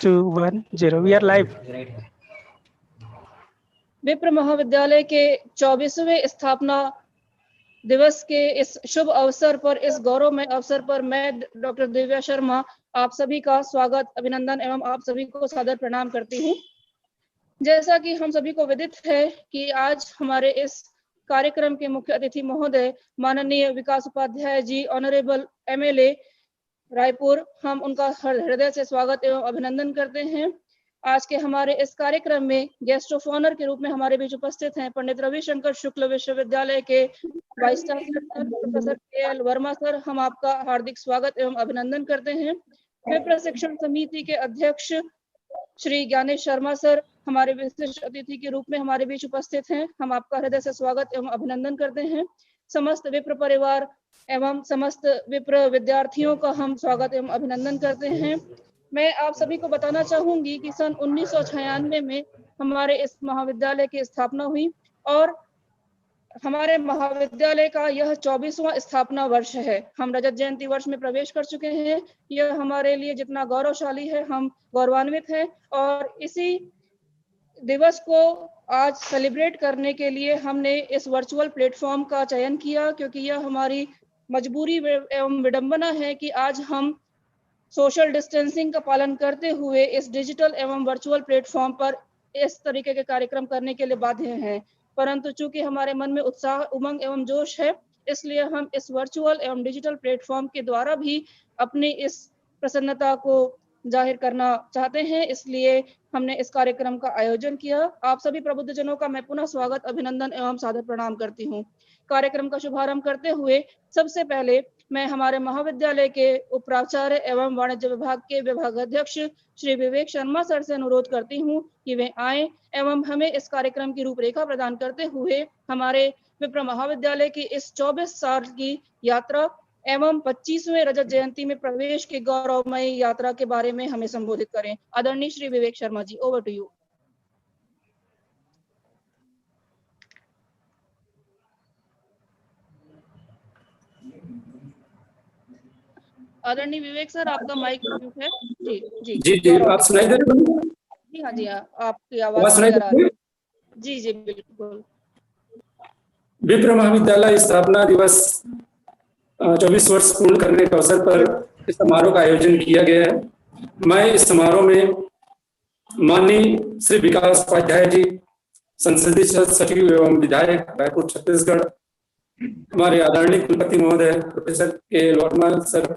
2, 1, 0. We are live. विप्र महाविद्यालय के 24वें स्थापना दिवस के इस शुभ अवसर पर, इस गौरवमय अवसर पर मैं डॉक्टर दिव्या शर्मा आप सभी का स्वागत, अभिनंदन एवं आप सभी को सादर प्रणाम करती हूँ। जैसा कि हम सभी को विदित है कि आज हमारे इस कार्यक्रम के मुख्य अतिथि महोदय माननीय विकास उपाध्याय जी, ऑनरेबल MLA रायपुर, हम उनका हृदय से स्वागत एवं अभिनंदन करते हैं। आज के हमारे इस कार्यक्रम में गेस्ट ऑफ ऑनर के रूप में हमारे बीच उपस्थित हैं पंडित रविशंकर शुक्ल विश्वविद्यालय के vice chancellor professor KL Verma sir. हम आपका हार्दिक स्वागत एवं अभिनंदन करते हैं। विप्र शिक्षण समिति के अध्यक्ष श्री ज्ञानेश शर्मा सर हमारे विशिष्ट अतिथि के रूप में हमारे बीच उपस्थित हैं। हम आपका हृदय से स्वागत एवं अभिनंदन करते हैं। समस्त विप्र परिवार एवं समस्त विप्र विद्यार्थियों का हम स्वागत एवं अभिनंदन करते हैं। मैं आप सभी को बताना चाहूंगी कि सन 1996 में हमारे इस महाविद्यालय की स्थापना हुई और हमारे महाविद्यालय का यह 24वां स्थापना वर्ष है। हम रजत जयंती वर्ष में प्रवेश कर चुके हैं। यह हमारे लिए जितना गौरवशाली है, हम गौरवान्वित हैं और इसी दिवस को आज सेलिब्रेट करने के लिए हमने इस वर्चुअल प्लेटफॉर्म का चयन किया, क्योंकि यह हमारी मजबूरी एवं विडंबना है कि आज हम सोशल डिस्टेंसिंग का पालन करते हुए इस डिजिटल एवं वर्चुअल प्लेटफॉर्म पर इस तरीके के कार्यक्रम करने के लिए बाध्य हैं। परंतु चूंकि हमारे मन में उत्साह, उमंग एवं जोश है, इसलिए हम इस वर्चुअल एवं डिजिटल प्लेटफॉर्म के द्वारा भी अपनी इस प्रसन्नता को जाहिर करना चाहते हैं। इसलिए हमने इस कार्यक्रम का आयोजन किया। आप सभी प्रबुद्धजनों का मैं पुनः स्वागत, अभिनंदन एवं सादर प्रणाम करती हूँ। कार्यक्रम का शुभारंभ करते हुए सबसे पहले मैं हमारे महाविद्यालय के उपाचार्य एवं वाणिज्य विभाग के विभागाध्यक्ष श्री विवेक शर्मा सर से अनुरोध करती हूँ कि वे आए एवं हमें इस कार्यक्रम की रूपरेखा प्रदान करते हुए हमारे विप्र महाविद्यालय की इस 24 साल की यात्रा एवं 25वें रजत जयंती में प्रवेश की गौरवमय यात्रा के बारे में हमें संबोधित करें। आदरणीय Shri Vivek Sharma ji, over to you. आदरणीय विवेक सर, आपका माइक म्यूट है। जी जी जी जी, आप सुनाई दे रहे हैं? जी हाँ जी हाँ, आपकी आवाज सुनाई दे रही है। जी जी बिल्कुल। विप्र महाविद्यालय स्थापना दिवस 24 वर्ष पूर्ण करने के अवसर पर इस समारोह का आयोजन किया गया है। मैं इस समारोह में माननीय श्री विकास उपाध्याय जी, संसदीय सचिव एवं विधायक रायपुर छत्तीसगढ़, हमारे आदरणीय कुलपति महोदय प्रोफेसर KL वर्मा सर,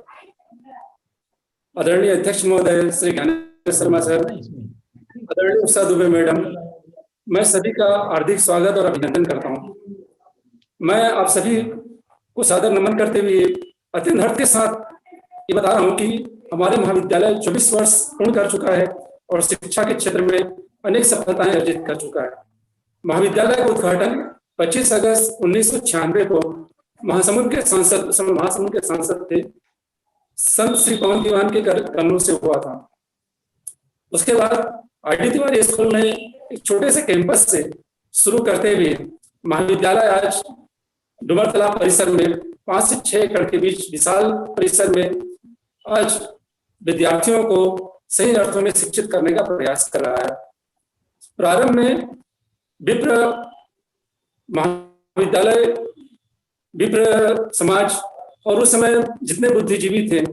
आदरणीय अध्यक्ष महोदय श्री ज्ञानेश शर्मा सर, आदरणीय उषा दुबे मैडम, मैं सभी का हार्दिक स्वागत और अभिनंदन करता हूँ। मैं आप सभी को सादर नमन करते हुए अत्यंत हर्ष के साथ ये बता रहा हूँ कि हमारे महाविद्यालय 24 वर्ष पूर्ण कर चुका है और शिक्षा के क्षेत्र में अनेक सफलताएं अर्जित कर चुका है। महाविद्यालय का उद्घाटन 25 अगस्त 1996 को महासमुंद के सांसद थे संत श्री पवन दीवान के कमलों से हुआ था। उसके बाद RD तिवारी स्कूल ने एक छोटे से कैंपस से शुरू करते हुए महाविद्यालय आज डुमर तालाब परिसर में 5 से 6 एकड़ के बीच विशाल परिसर में आज विद्यार्थियों को सही अर्थों में शिक्षित करने का प्रयास कर रहा है। प्रारंभ में विप्र महाविद्यालय, विप्र समाज और उस समय जितने बुद्धिजीवी थे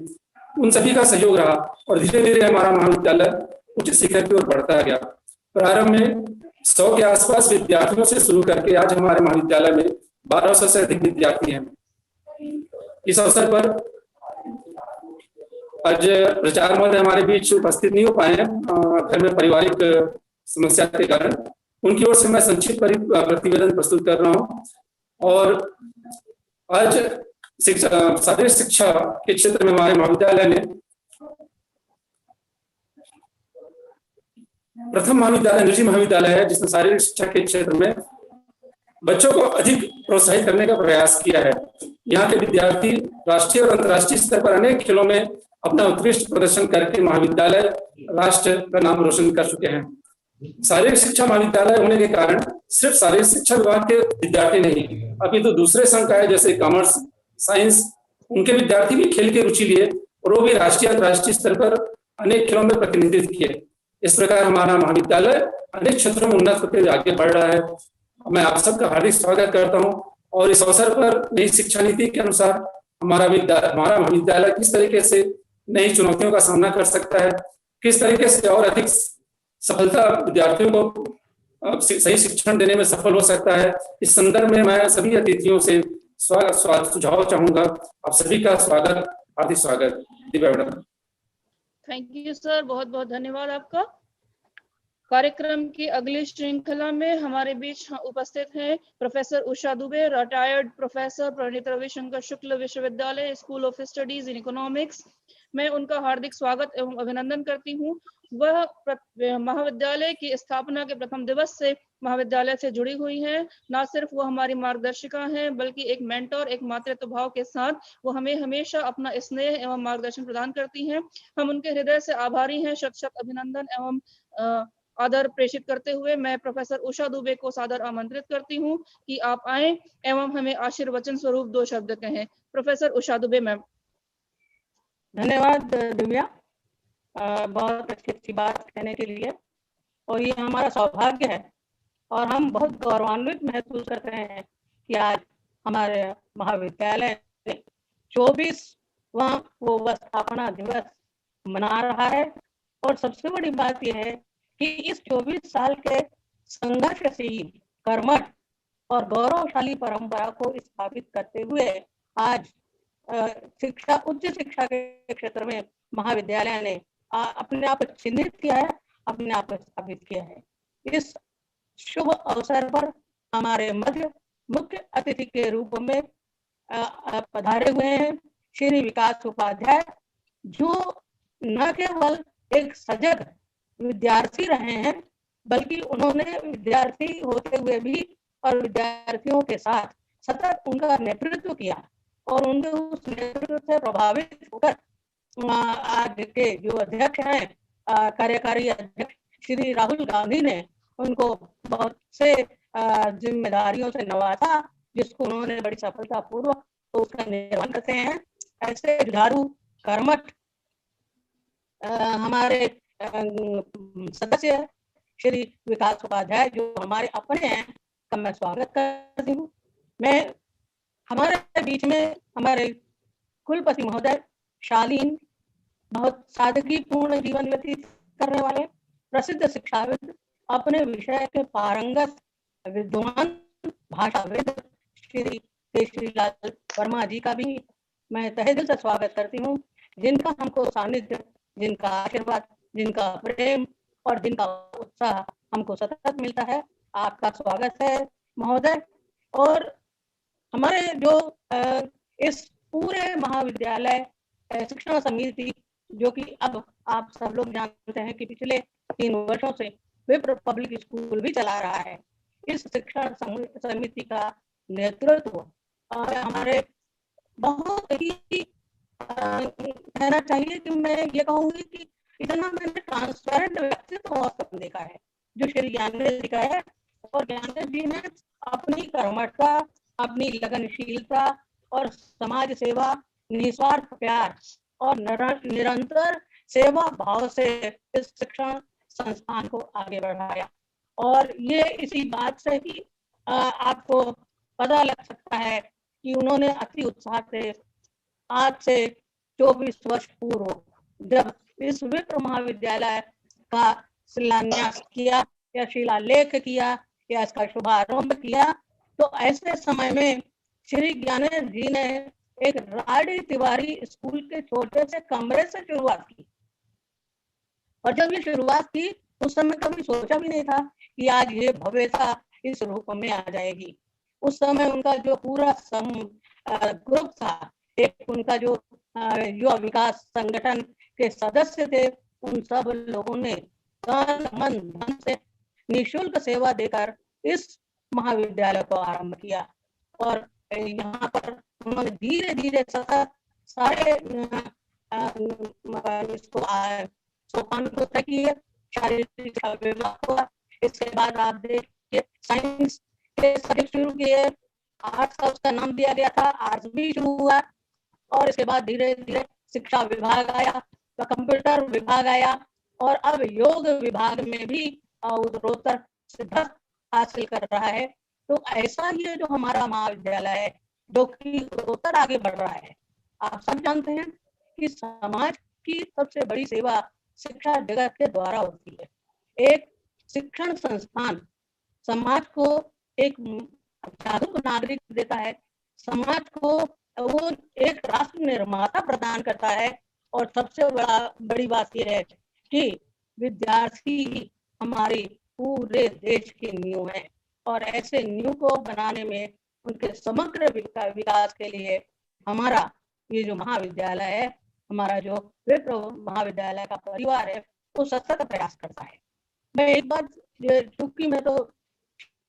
उन सभी का सहयोग रहा और धीरे धीरे हमारा महाविद्यालय उच्च शिक्षा की ओर बढ़ता गया। प्रारंभ में 100 के आसपास विद्यार्थियों से शुरू करके आज हमारे महाविद्यालय में 1200 से अधिक विद्यार्थी हैं। इस अवसर पर आज प्रचार महोदय हमारे बीच उपस्थित नहीं हो पाए हैं, घर में पारिवारिक समस्या के कारण। उनकी ओर से मैं संक्षिप्त प्रतिवेदन प्रस्तुत कर रहा हूँ। और आज शारीरिक शिक्षा के क्षेत्र में हमारे महाविद्यालय ने प्रथम महाविद्यालय निजी महाविद्यालय है जिसने शारीरिक शिक्षा के क्षेत्र में बच्चों को अधिक प्रोत्साहित करने का प्रयास किया है। यहाँ के विद्यार्थी राष्ट्रीय और अंतर्राष्ट्रीय स्तर पर अनेक खेलों में अपना उत्कृष्ट प्रदर्शन करके महाविद्यालय राष्ट्र का नाम रोशन कर चुके हैं। शारीरिक शिक्षा महाविद्यालय होने के कारण सिर्फ शारीरिक शिक्षा विभाग के विद्यार्थी नहीं, अभी तो दूसरे संकाय जैसे कॉमर्स, साइंस, उनके विद्यार्थी भी खेल की रुचि लिए और वो भी राष्ट्रीय अंतर्राष्ट्रीय स्तर पर अनेक खेलों में प्रतिनिधित्व किए। इस प्रकार हमारा महाविद्यालय अनेक क्षेत्रों में उन्नत होकर आगे बढ़ रहा है। मैं आप सबका हार्दिक स्वागत करता हूं और इस अवसर पर नई शिक्षा नीति के अनुसार हमारा महाविद्यालय किस तरीके से नई चुनौतियों का सामना कर सकता है, किस तरीके से और अधिक सफलता विद्यार्थियों को सही शिक्षण देने में सफल हो सकता है, इस संदर्भ में मैं सभी अतिथियों से सुझाव चाहूंगा। आप सभी का स्वागत, हार्दिक स्वागत। Divya madam. Thank you sir, बहुत बहुत धन्यवाद आपका। कार्यक्रम की अगली श्रृंखला में हमारे बीच उपस्थित हैं professor Usha Dubey, retired professor पंडित रविशंकर शुक्ल विश्वविद्यालय, school of studies in economics. मैं उनका हार्दिक स्वागत एवं अभिनंदन करती हूँ। वह महाविद्यालय की स्थापना के प्रथम दिवस से महाविद्यालय से जुड़ी हुई हैं। न सिर्फ वो हमारी मार्गदर्शिका हैं, बल्कि एक मेंटर, एक मातृत्व भाव के साथ वो हमें हमेशा अपना स्नेह एवं मार्गदर्शन प्रदान करती हैं। हम उनके हृदय से आभारी हैं। शत शत अभिनंदन एवं आदर प्रेषित करते हुए मैं प्रोफेसर उषा दुबे को सादर आमंत्रित करती हूँ कि आप आए एवं हमें आशीर्वचन स्वरूप 2 शब्द कहें। Professor Usha Dubey ma'am. धन्यवाद दिव्या, बहुत अच्छी बात कहने के लिए। और ये हमारा सौभाग्य है और हम बहुत गौरवान्वित महसूस कर रहे हैं कि आज हमारे महाविद्यालय 24वां स्थापना दिवस मना रहा है। और सबसे बड़ी बात यह है कि इस 24 साल के संघर्षशील, कर्मठ और गौरवशाली परंपरा को स्थापित करते हुए आज शिक्षा, उच्च शिक्षा के क्षेत्र में महाविद्यालय ने अपने आप को चिन्हित किया है, अपने आप को स्थापित किया है। इस शुभ अवसर पर हमारे मध्य मुख्य अतिथि के रूप में पधारे हुए हैं श्री विकास उपाध्याय, जो न केवल एक सजग विद्यार्थी रहे हैं, बल्कि उन्होंने विद्यार्थी होते हुए भी और विद्यार्थियों के साथ सतत उनका नेतृत्व किया और उनके उस नेतृत्व से प्रभावित होकर आज के जो अध्यक्ष हैं, कार्यकारी अध्यक्ष श्री राहुल गांधी ने उनको बहुत से जिम्मेदारियों से नवाजा, जिसको उन्होंने बड़ी सफलतापूर्वक तो उसका निर्वहन करते हैं। ऐसे जुझारू, कर्मठ हमारे सदस्य श्री विकास उपाध्याय, जो हमारे अपने हैं, का मैं स्वागत करती हूँ। मैं हमारे बीच में हमारे कुलपति महोदय शालीन, बहुत सादगीपूर्ण जीवन व्यतीत करने वाले प्रसिद्ध शिक्षाविद, अपने विषय के पारंगत विद्वान भाषाविद श्री केशरीलाल वर्मा जी का भी मैं तहे दिल से स्वागत करती हूँ, जिनका हमको सानिध्य, जिनका आशीर्वाद, जिनका प्रेम और जिनका उत्साह हमको सतत मिलता है। आपका स्वागत है महोदय। और हमारे जो इस पूरे महाविद्यालय शिक्षण समिति, जो कि अब आप सब लोग जानते हैं कि पिछले 3 वर्षों से विप्र पब्लिक स्कूल भी चला रहा है, इस शिक्षण समिति का नेतृत्व हमारे बहुत ही कहना चाहिए कि मैं ये कहूंगी कि इतना मैंने ट्रांसपेरेंट व्यक्तित्व कम देखा है जो श्री ज्ञानेंद्र जी का है। और ज्ञानेंद्र जी ने अपनी कर्मठता, अपनी लगनशीलता और समाज सेवा, निस्वार्थ प्यार और निरंतर सेवा भाव से इस शिक्षण संस्थान को आगे बढ़ाया। और ये इसी बात से ही आपको पता लग सकता है कि उन्होंने अति उत्साह से आज से 24 वर्ष पूर्व जब इस विप्र महाविद्यालय का शिलान्यास किया या शिलालेख किया या इसका शुभारंभ किया, तो ऐसे समय में श्री ज्ञानेंद्र जी ने एक राडी तिवारी स्कूल के छोटे से कमरे से शुरुआत की। और जब ये शुरुआत की, उस समय कभी सोचा भी नहीं था कि आज ये भव्यता इस रूप में आ जाएगी। उस समय उनका जो पूरा ग्रुप था, एक उनका जो युवा विकास संगठन के सदस्य थे, उन सब लोगों ने तन मन धन से निःशुल्क सेवा देकर इस महाविद्यालय को आरंभ किया। और यहाँ पर उन्होंने धीरे धीरे सारे इसको सोपान को तय किए। शारीरिक विभाग हुआ, इसके बाद आप देखिए साइंस के सब्जेक्ट शुरू किए, आर्ट्स का उसका नाम दिया गया था, आर्ट्स भी शुरू हुआ। और इसके बाद धीरे धीरे शिक्षा विभाग आया तो कंप्यूटर विभाग आया और अब योग विभाग में भी उत्तरोत्तर सिद्धि हासिल कर रहा है। तो ऐसा ये जो हमारा महाविद्यालय है जो कि उत्तरोत्तर आगे बढ़ रहा है। आप सब जानते हैं कि समाज की सबसे बड़ी सेवा शिक्षा जगत के द्वारा होती है। एक शिक्षण संस्थान समाज को एक जागरूक नागरिक देता है, समाज को वो एक राष्ट्र निर्माता प्रदान करता है। और सबसे बड़ी बात यह है कि विद्यार्थी हमारे पूरे देश की नींव है और ऐसे नींव को बनाने में उनके समग्र विकास के लिए हमारा ये जो महाविद्यालय है, हमारा जो विप्र महाविद्यालय का परिवार है, वो सतत प्रयास करता है। मैं एक बात, चूंकि मैं तो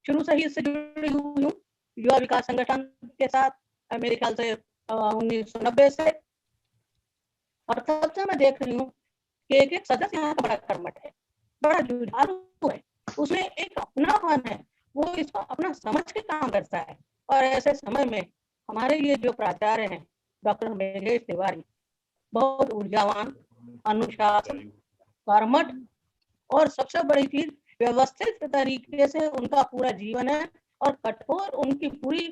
शुरू से ही इससे जुड़ी हुई हूँ युवा विकास संगठन के साथ, मेरे ख्याल से 1990 से, और तब से मैं देख रही हूँ कि एक सदस्य यहाँ का बड़ा कर्मठ है, बड़ा जुझारू है, उसमें एक अपनापन है, वो इसको अपना समझ के काम करता है। और ऐसे समय में हमारे ये जो प्राचार्य हैं डॉक्टर महेश तिवारी, बहुत ऊर्जावान, अनुशासन, कर्मठ, और सबसे बड़ी चीज व्यवस्थित तरीके से उनका पूरा जीवन है और कठोर उनकी पूरी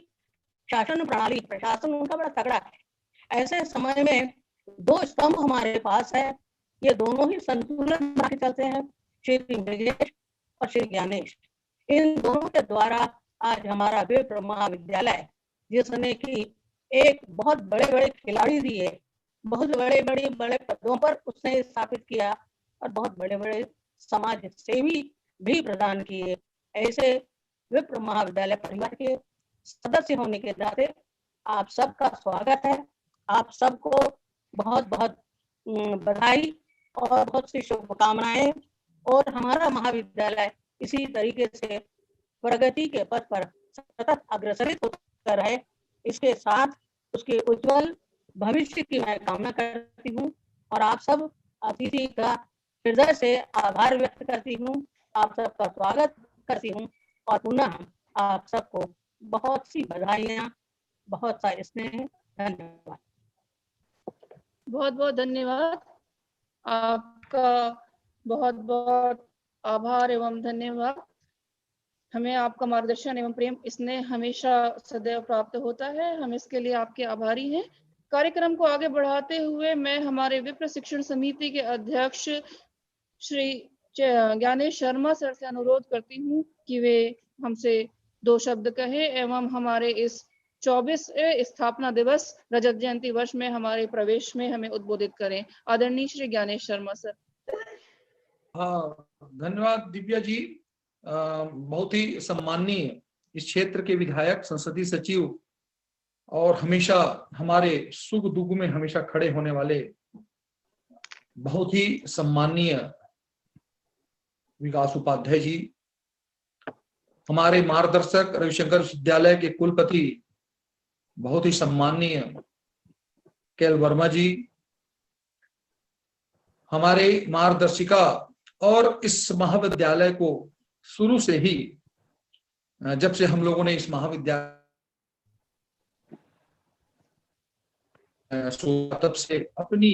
शासन प्रणाली, प्रशासन उनका बड़ा तगड़ा है। ऐसे समय में दो स्तंभ हमारे पास है, ये दोनों ही संतुलन बना के चलते हैं, श्री मृगेश और श्री ज्ञानेश। इन दोनों के द्वारा आज हमारा विप्र महाविद्यालय, जिसने की एक बहुत बड़े बड़े खिलाड़ी दिए, बहुत बड़े पदों पर उसने स्थापित किया और बहुत बड़े बड़े समाज सेवी भी प्रदान किए। ऐसे विप्र महाविद्यालय परिवार के सदस्य होने के नाते आप सबका स्वागत है। आप सबको बहुत बहुत बधाई और बहुत सी शुभकामनाएं। और हमारा महाविद्यालय इसी तरीके से प्रगति के पथ पर सतत अग्रसरित होता रहे, इसके साथ उसके उज्जवल भविष्य की मैं कामना करती हूँ। और आप सब अतिथि का हृदय से आभार व्यक्त करती हूँ, आप सबका स्वागत करती हूँ और पुनः आप सबको बहुत सी बधाइयाँ, बहुत सा स्नेह। धन्यवाद। बहुत बहुत धन्यवाद, आपका बहुत बहुत आभार एवं धन्यवाद। हमें आपका मार्गदर्शन एवं प्रेम स्नेह हमेशा सदैव प्राप्त होता है, हम इसके लिए आपके आभारी हैं। कार्यक्रम को आगे बढ़ाते हुए मैं हमारे विप्र शिक्षण समिति के अध्यक्ष श्री ज्ञानेश शर्मा सर से अनुरोध करती हूँ कि वे हमसे दो शब्द कहें एवं हमारे इस 24वें स्थापना दिवस रजत जयंती वर्ष में हमारे प्रवेश में हमें उद्बोधित करें। आदरणीय श्री ज्ञानेश शर्मा सर। धन्यवाद दिव्या जी। बहुत ही सम्माननीय इस क्षेत्र के विधायक, संसदीय सचिव और हमेशा हमारे सुख दुख में हमेशा खड़े होने वाले बहुत ही सम्माननीय विकास उपाध्याय जी, हमारे मार्गदर्शक रविशंकर विश्वविद्यालय के कुलपति बहुत ही सम्माननीय केएल वर्मा जी, हमारे मार्गदर्शिका और इस महाविद्यालय को शुरू से ही, जब से हम लोगों ने इस महाविद्यालय तब से अपनी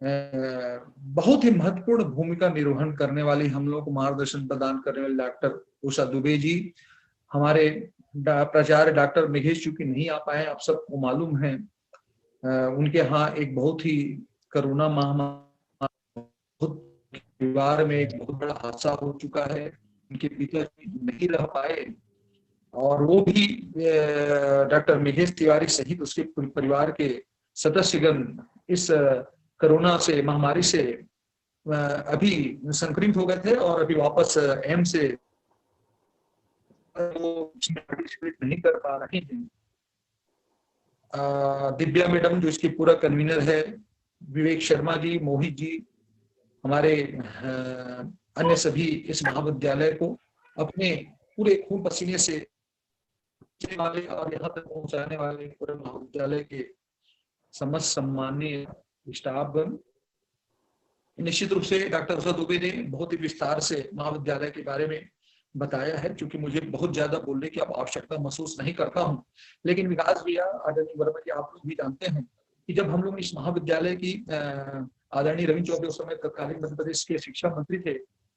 बहुत ही महत्वपूर्ण भूमिका निर्वहन करने वाली, हम लोग को मार्गदर्शन प्रदान करने वाले डॉक्टर उषा दुबे जी, हमारे प्राचार्य डॉक्टर महेश चूंकि नहीं आ पाए, आप सबको मालूम है उनके यहाँ एक बहुत ही कोरोना महामारी, परिवार में एक बहुत बड़ा हादसा हो चुका है, उनके पिताजी नहीं रह पाए और वो भी डॉक्टर महेश तिवारी सहित उसके परिवार के सदस्यगण इस कोरोना से, महामारी से अभी संक्रमित हो गए थे और अभी वापस एम्स से पार्टिसिपेट नहीं कर पा रहे हैं। दिव्या मैडम जो इसकी पूरा कन्वीनर है, विवेक शर्मा जी, मोहित जी, हमारे अन्य सभी इस महाविद्यालय को अपने पूरे खून पसीने से वाले और यहाँ तक पहुंचाने वाले पूरे महाविद्यालय के समस्त सम्माननीय स्टाफगण। निश्चित रूप से डॉक्टर उषा दुबे ने बहुत ही विस्तार से महाविद्यालय के बारे में बताया है, क्योंकि मुझे बहुत ज्यादा बोलने की अब आवश्यकता महसूस नहीं करता हूं। लेकिन विकास भैया, आदरणीय वर्मा जी, आप लोग भी जानते हैं कि जब हम लोग इस महाविद्यालय की आदरणीय रवि चौबे उस समय तत्कालीन मध्य प्रदेश के शिक्षा मंत्री थे,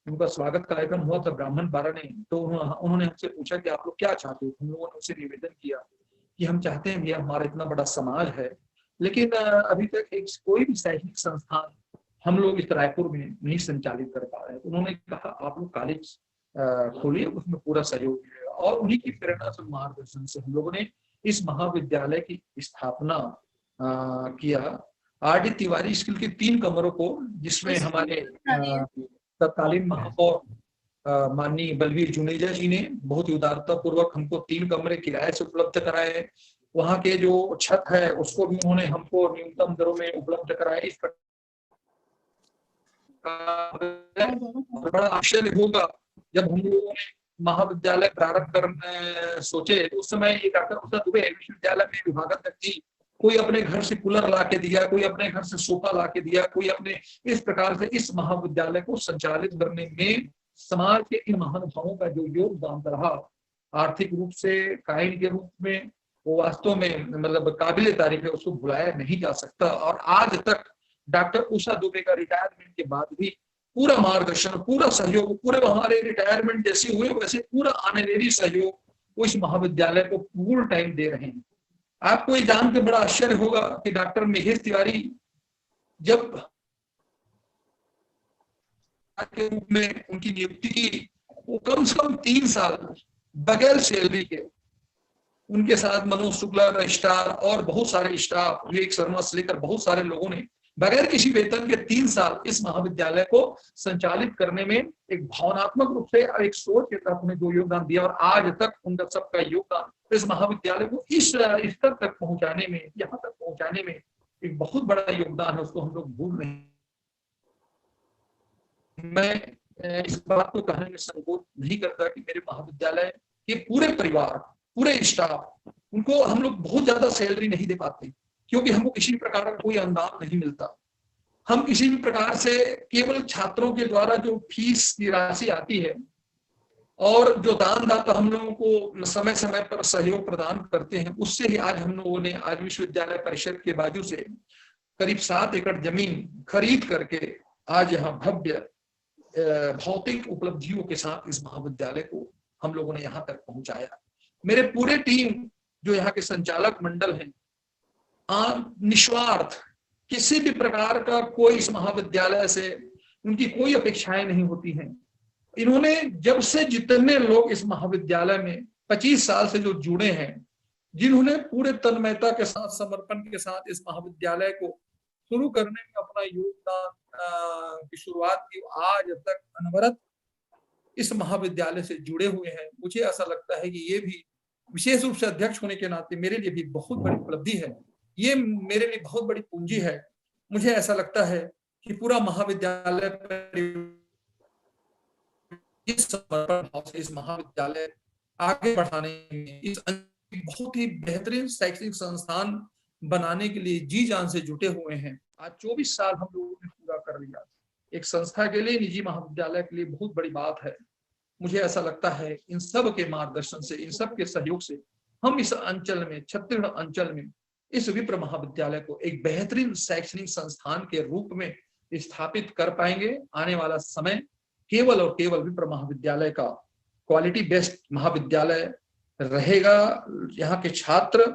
उनका स्वागत कार्यक्रम हुआ था ब्राह्मण बारह ने, तो उन्होंने हमसे पूछा कि आप लोग क्या चाहते हो। हम लोगों ने उनसे निवेदन किया कि हम चाहते हैं भैया, हमारा इतना बड़ा समाज है, लेकिन अभी तक एक कोई भी शैक्षणिक संस्थान हम लोग इस रायपुर में नहीं संचालित कर पा रहे हैं। तो उन्होंने कहा आप लोग कॉलेज खोलिए, उसमें पूरा सहयोग मिलेगा। और उन्हीं की प्रेरणा से, मार्गदर्शन से हम लोगों ने इस महाविद्यालय की स्थापना किया। आर.डी. तिवारी स्कूल के 3 कमरों को, जिसमें हमारे तत्कालीन महापौर माननीय बलवीर जुनेजा जी ने बहुत ही उदारता पूर्वक हमको 3 कमरे किराए से उपलब्ध कराए हैं। वहाँ के जो छत है उसको भी उन्होंने हमको न्यूनतम दरों में उपलब्ध कराया। इस बड़ा आश्चर्य होगा जब हम लोगों ने महाविद्यालय प्रारंभ करने सोचे, उस समय ये डॉक्टर उषा दुबे विश्वविद्यालय में विभागाध्यक्ष थी। कोई अपने घर से कूलर ला के दिया, कोई अपने घर से सोफा ला के दिया, कोई अपने, इस प्रकार से इस महाविद्यालय को संचालित करने में समाज के इन महानुभावों का जो योगदान रहा, आर्थिक रूप से, कायन के रूप में, वो वास्तव में मतलब काबिले तारीफ है, उसको भुलाया नहीं जा सकता। और आज तक डॉक्टर उषा दुबे का रिटायरमेंट के बाद भी पूरा मार्गदर्शन, पूरा सहयोग, पूरे हमारे रिटायरमेंट जैसे हुए वैसे पूरा ऑनरेरी सहयोग वो इस महाविद्यालय को पूर्ण टाइम दे रहे हैं। आपको ये जान के बड़ा आश्चर्य होगा कि डॉक्टर महेश तिवारी जब के रूप में उनकी नियुक्ति की, वो कम से कम 3 साल बगैर सैलरी के, उनके साथ मनोज शुक्ला का स्टाफ और बहुत सारे स्टाफ, विवेक शर्मा से लेकर बहुत सारे लोगों ने बगैर किसी वेतन के 3 साल इस महाविद्यालय को संचालित करने में एक भावनात्मक रूप से और एक सोच के साथ उन्हें जो योगदान दिया, और आज तक उनका सबका योगदान इस महाविद्यालय को इस स्तर तक पहुंचाने में, यहाँ तक पहुंचाने में एक बहुत बड़ा योगदान है, उसको हम लोग भूल नहीं। मैं इस बात को कहने में संकोच नहीं करता कि मेरे महाविद्यालय के पूरे परिवार, पूरे स्टाफ, उनको हम लोग बहुत ज्यादा सैलरी नहीं दे पाते, क्योंकि हमको किसी भी प्रकार का कोई अनुदान नहीं मिलता। हम किसी भी प्रकार से केवल छात्रों के द्वारा जो फीस की राशि आती है और जो दानदाता हम लोगों को समय समय पर सहयोग प्रदान करते हैं, उससे ही आज हम लोगों ने आज विश्वविद्यालय परिषद के बाजू से करीब 7 एकड़ जमीन खरीद करके आज यहाँ भव्य भौतिक उपलब्धियों के साथ इस महाविद्यालय को हम लोगों ने यहाँ तक पहुंचाया। मेरे पूरे टीम जो यहाँ के संचालक मंडल हैं, निस्वार्थ, किसी भी प्रकार का कोई इस महाविद्यालय से उनकी कोई अपेक्षाएं नहीं होती हैं। इन्होंने जब से जितने लोग इस महाविद्यालय में 25 साल से जो जुड़े हैं, जिन्होंने पूरे तन्मयता के साथ, समर्पण के साथ इस महाविद्यालय को शुरू करने में अपना योगदान की शुरुआत की, आज तक अनवरत इस महाविद्यालय से जुड़े हुए हैं। मुझे ऐसा लगता है कि ये भी विशेष रूप से अध्यक्ष होने के नाते मेरे लिए भी बहुत बड़ी उपलब्धि है, ये मेरे लिए बहुत बड़ी पूंजी है। मुझे ऐसा लगता है कि पूरा महाविद्यालय इस समर्पण भाव से इस महाविद्यालय आगे बढ़ाने में, इस बहुत ही बेहतरीन शैक्षणिक संस्थान बनाने के लिए जी जान से जुटे हुए हैं। आज 24 साल हम लोगों ने पूरा कर लिया। एक संस्था के लिए, निजी महाविद्यालय के लिए बहुत बड़ी बात है। मुझे ऐसा लगता है इन सब के मार्गदर्शन से, इन सब के सहयोग से हम इस अंचल में, छत्तीसगढ़ अंचल में इस विप्र महाविद्यालय को एक बेहतरीन शैक्षणिक संस्थान के रूप में स्थापित कर पाएंगे। आने वाला समय केवल और केवल विप्र महाविद्यालय का क्वालिटी बेस्ड महाविद्यालय रहेगा। यहाँ के छात्र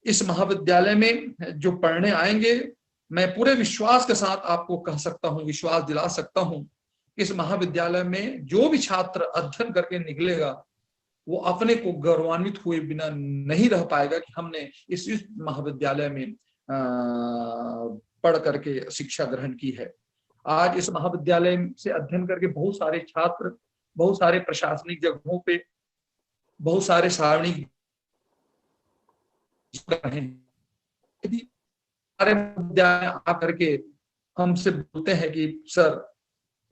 इस महाविद्यालय में जो पढ़ने आएंगे, मैं पूरे विश्वास के साथ आपको कह सकता हूँ, विश्वास दिला सकता हूँ, इस महाविद्यालय में जो भी छात्र अध्ययन करके निकलेगा वो अपने को गौरवान्वित हुए बिना नहीं रह पाएगा कि हमने इस महाविद्यालय में पढ़ करके शिक्षा ग्रहण की है। आज इस महाविद्यालय से अध्ययन करके बहुत सारे छात्र बहुत सारे प्रशासनिक जगहों पे, बहुत सारे सार्वजनिक विद्यालय आकर के हमसे बोलते हैं कि सर,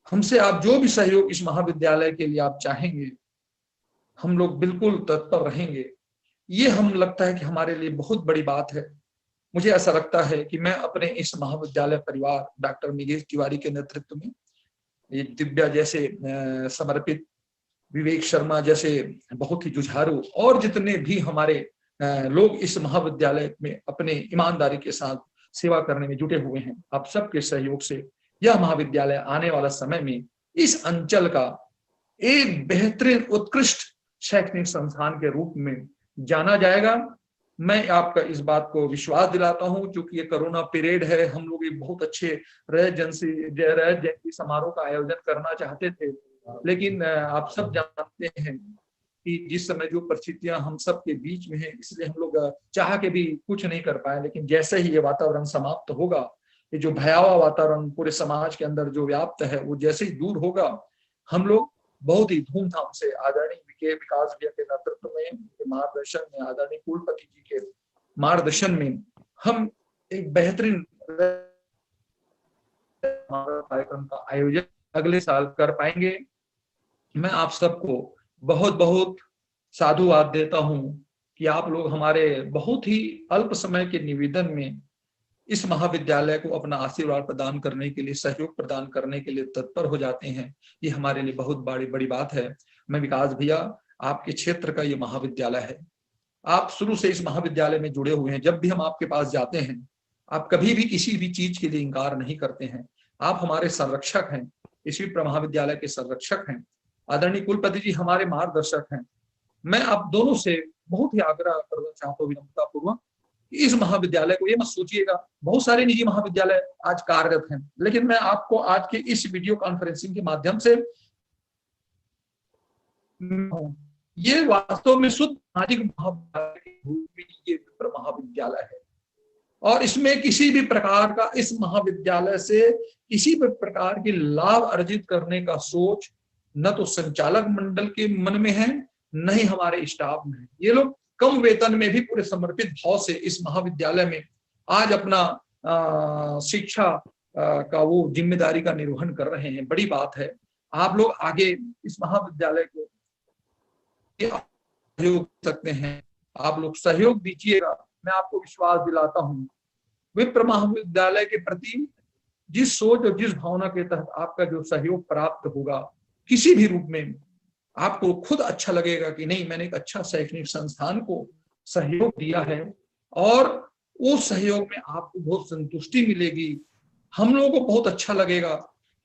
हमसे आप जो भी सहयोग इस महाविद्यालय के लिए आप चाहेंगे, हम लोग बिल्कुल तत्पर रहेंगे। ये हम लगता है कि हमारे लिए बहुत बड़ी बात है। मुझे ऐसा लगता है कि मैं अपने इस महाविद्यालय परिवार डॉक्टर महेश तिवारी के नेतृत्व में, ये दिव्या जैसे समर्पित, विवेक शर्मा जैसे बहुत ही जुझारू और जितने भी हमारे लोग इस महाविद्यालय में अपने ईमानदारी के साथ सेवा करने में जुटे हुए हैं। आप सबके सहयोग से यह महाविद्यालय आने वाला समय में इस अंचल का एक बेहतरीन उत्कृष्ट शैक्षणिक संस्थान के रूप में जाना जाएगा। मैं आपका इस बात को विश्वास दिलाता हूं, क्योंकि ये कोरोना पीरियड है, हम लोग एक बहुत अच्छे रजत जयंती समारोह का आयोजन करना चाहते थे, लेकिन आप सब जानते हैं कि जिस समय जो परिस्थितियां हम सब के बीच में है, इसलिए हम लोग चाह के भी कुछ नहीं कर पाए। लेकिन जैसे ही ये वातावरण समाप्त होगा, ये जो भयावह वातावरण पूरे समाज के अंदर जो व्याप्त है, वो जैसे ही दूर होगा, हम लोग बहुत ही धूमधाम से आदरणीय विकास भैया के नेतृत्व में, उनके मार्गदर्शन में, आदरणीय कुलपति जी के मार्गदर्शन में हम एक बेहतरीन कार्यक्रम का आयोजन अगले साल कर पाएंगे। मैं आप सबको बहुत बहुत साधुवाद देता हूं कि आप लोग हमारे बहुत ही अल्प समय के निवेदन में इस महाविद्यालय को अपना आशीर्वाद प्रदान करने के लिए, सहयोग प्रदान करने के लिए तत्पर हो जाते हैं। ये हमारे लिए बहुत बड़ी बात है। मैं विकास भैया, आपके क्षेत्र का ये महाविद्यालय है, आप शुरू से इस महाविद्यालय में जुड़े हुए हैं। जब भी हम आपके पास जाते हैं, आप कभी भी किसी भी चीज के लिए इंकार नहीं करते हैं। आप हमारे संरक्षक हैं, इसी महाविद्यालय के संरक्षक हैं। आदरणीय कुलपति जी हमारे मार्गदर्शक हैं। मैं आप दोनों से बहुत ही आग्रह करना चाहता हूँ विनम्रता पूर्वक, इस महाविद्यालय को, ये मत सोचिएगा बहुत सारे निजी महाविद्यालय आज कार्यरत हैं, लेकिन मैं आपको आज के इस वीडियो कॉन्फ्रेंसिंग के माध्यम से, ये वास्तव में शुद्ध सामाजिक महाविद्यालय है, और इसमें किसी भी प्रकार का, इस महाविद्यालय से किसी भी प्रकार की लाभ अर्जित करने का सोच न तो संचालक मंडल के मन में है, न ही हमारे स्टाफ में है। ये लोग कम वेतन में भी पूरे समर्पित भाव से इस महाविद्यालय में आज अपना शिक्षा का वो जिम्मेदारी का निर्वहन कर रहे हैं। बड़ी बात है। आप लोग आगे इस महाविद्यालय को सहयोग सकते हैं, आप लोग सहयोग दीजिएगा। मैं आपको विश्वास दिलाता हूं, विप्र महाविद्यालय के प्रति जिस सोच और जिस भावना के तहत आपका जो सहयोग प्राप्त होगा, किसी भी रूप में आपको खुद अच्छा लगेगा कि नहीं, मैंने एक अच्छा शैक्षणिक संस्थान को सहयोग दिया है, और उस सहयोग में आपको बहुत संतुष्टि मिलेगी। हम लोगों को बहुत अच्छा लगेगा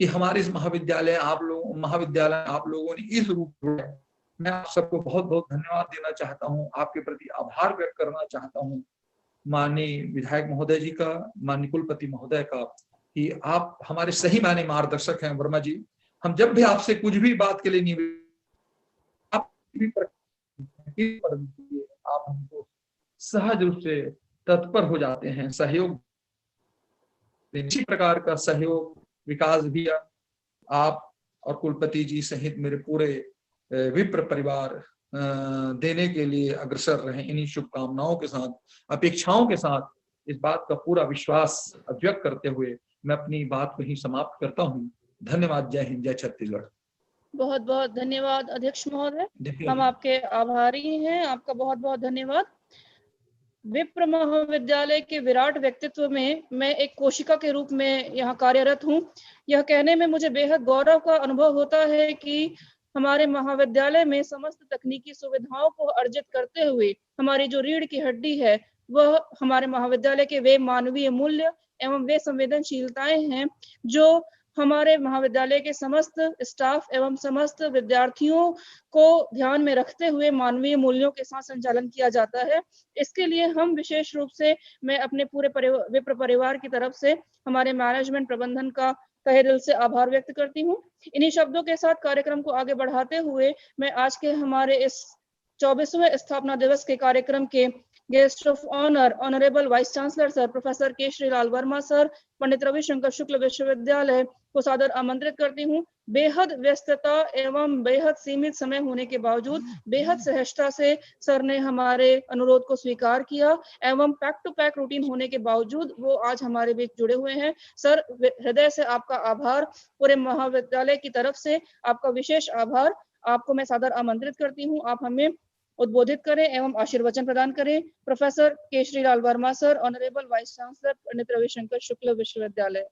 कि हमारे इस महाविद्यालय आप लोगों ने इस रूप में, मैं आप सबको बहुत बहुत धन्यवाद देना चाहता हूँ, आपके प्रति आभार व्यक्त करना चाहता हूँ, माननीय विधायक महोदय जी का, माननीय कुलपति महोदय का, कि आप हमारे सही मायने मार्गदर्शक हैं। वर्मा जी, हम जब भी आपसे कुछ भी बात के लिए आप हमको सहज रूप से तत्पर हो जाते हैं, सहयोग। इसी प्रकार का सहयोग विकास भी आप और कुलपति जी सहित मेरे पूरे विप्र परिवार देने के लिए अग्रसर रहे। इन्हीं शुभकामनाओं के साथ, अपेक्षाओं के साथ, इस बात का पूरा विश्वास व्यक्त करते हुए मैं अपनी बात को ही समाप्त करता हूँ। धन्यवाद। जय हिंद, जय छत्तीसगढ़। बहुत बहुत धन्यवाद अध्यक्ष महोदय, हम आपके आभारी हैं। आपका बहुत बहुत धन्यवाद। विप्र महाविद्यालय के विराट व्यक्तित्व में मैं एक कोशिका के रूप में यहाँ कार्यरत हूँ। यह कहने में मुझे बेहद गौरव का अनुभव होता है कि हमारे महाविद्यालय में समस्त तकनीकी सुविधाओं को अर्जित करते हुए हमारी जो रीढ़ की हड्डी है, वह हमारे महाविद्यालय के वे मानवीय मूल्य एवं वे संवेदनशीलताएं हैं जो हमारे महाविद्यालय के समस्त स्टाफ एवं समस्त विद्यार्थियों को ध्यान में रखते हुए मानवीय मूल्यों के साथ संचालन किया जाता है। इसके लिए हम विशेष रूप से, मैं अपने पूरे विप्र परिवार की तरफ से हमारे मैनेजमेंट प्रबंधन का तहे दिल से आभार व्यक्त करती हूँ। इन्हीं शब्दों के साथ कार्यक्रम को आगे बढ़ाते हुए मैं आज के हमारे इस 24वें स्थापना दिवस के कार्यक्रम के guest of honour honourable vice chancellor sir professor Keshari Lal Verma sir, Pandit Ravishankar Shukla Vishwavidyalaya को सादर आमंत्रित करती हूँ। बेहद व्यस्तता एवं बेहद सीमित समय होने के बावजूद बेहद सहजता से सर ने हमारे अनुरोध को स्वीकार किया एवं पैक टू पैक रूटीन होने के बावजूद वो आज हमारे बीच जुड़े हुए हैं। सर, हृदय से आपका आभार, पूरे महाविद्यालय की तरफ से आपका विशेष आभार। आपको मैं सादर आमंत्रित करती हूँ, आप हमें उद्बोधित करें एवं आशीर्वचन प्रदान करें। Professor Keshari Lal Verma sir, honourable vice chancellor Pandit Ravishankar Shukla Vishwavidyalaya.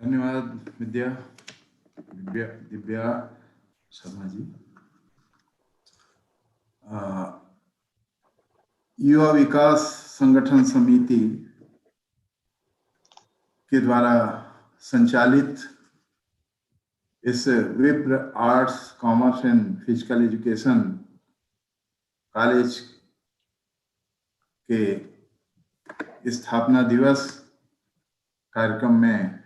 धन्यवाद दिव्या शर्मा जी। युवा विकास संगठन समिति के द्वारा संचालित इस विप्र arts commerce and physical education college के स्थापना दिवस कार्यक्रम में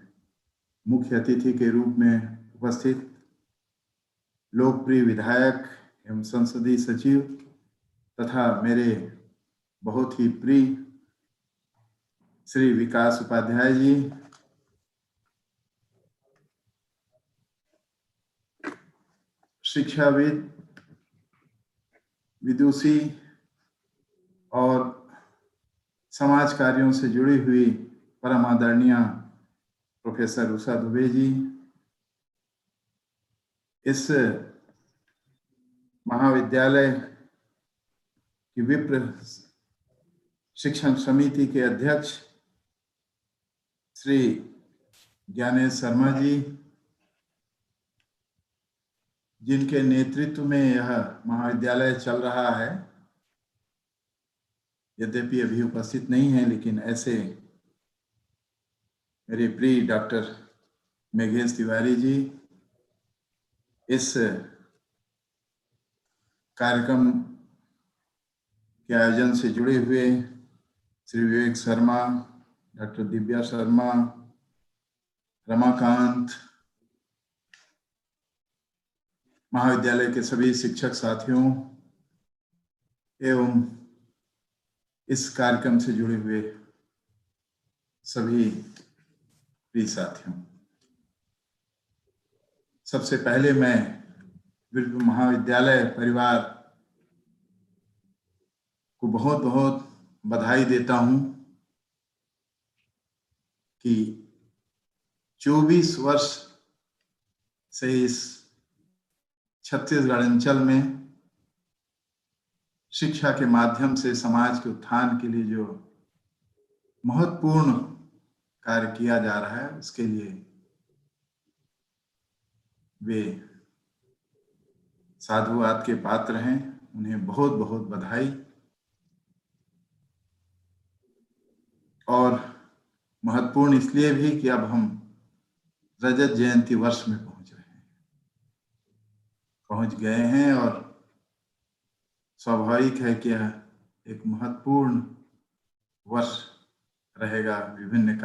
मुख्य अतिथि के रूप में उपस्थित लोकप्रिय विधायक एवं संसदीय सचिव तथा मेरे बहुत ही प्रिय श्री विकास उपाध्याय जी, शिक्षाविद, विदुषी और समाज कार्यों से जुड़ी हुई परम आदरणीय प्रोफेसर उषा दुबे जी, इस महाविद्यालय की विप्र शिक्षण समिति के अध्यक्ष श्री ज्ञानेश शर्मा जी, जिनके नेतृत्व में यह महाविद्यालय चल रहा है, यद्यपि अभी उपस्थित नहीं है, लेकिन ऐसे मेरे प्रिय डॉक्टर मेघेश तिवारी जी, इस कार्यक्रम के आयोजन से जुड़े हुए श्री विवेक शर्मा, डॉक्टर दिव्या शर्मा, रमाकांत, महाविद्यालय के सभी शिक्षक साथियों एवं इस कार्यक्रम से जुड़े हुए सभी प्रिय साथियों, सबसे पहले मैं विप्र महाविद्यालय परिवार को बहुत बहुत बधाई देता हूं कि 24 वर्ष से इस छत्तीसगढ़ अंचल में शिक्षा के माध्यम से समाज के उत्थान के लिए जो महत्वपूर्ण कार्य किया जा रहा है, उसके लिए वे साधुवाद के पात्र हैं। उन्हें बहुत बहुत बधाई। और महत्वपूर्ण इसलिए भी कि अब हम रजत जयंती वर्ष में पहुंच गए हैं और स्वाभाविक है कि यह एक महत्वपूर्ण वर्ष रहेगा विभिन्न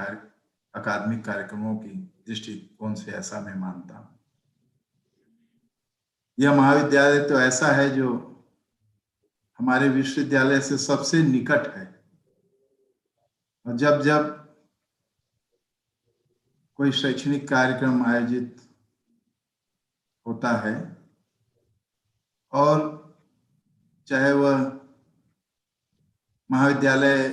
अकादमिक कार्यक्रमों की दृष्टिकोण से, ऐसा मैं मानता हूं। यह महाविद्यालय तो ऐसा है जो हमारे विश्वविद्यालय से सबसे निकट है, और जब जब कोई शैक्षणिक कार्यक्रम आयोजित होता है, और चाहे वह महाविद्यालय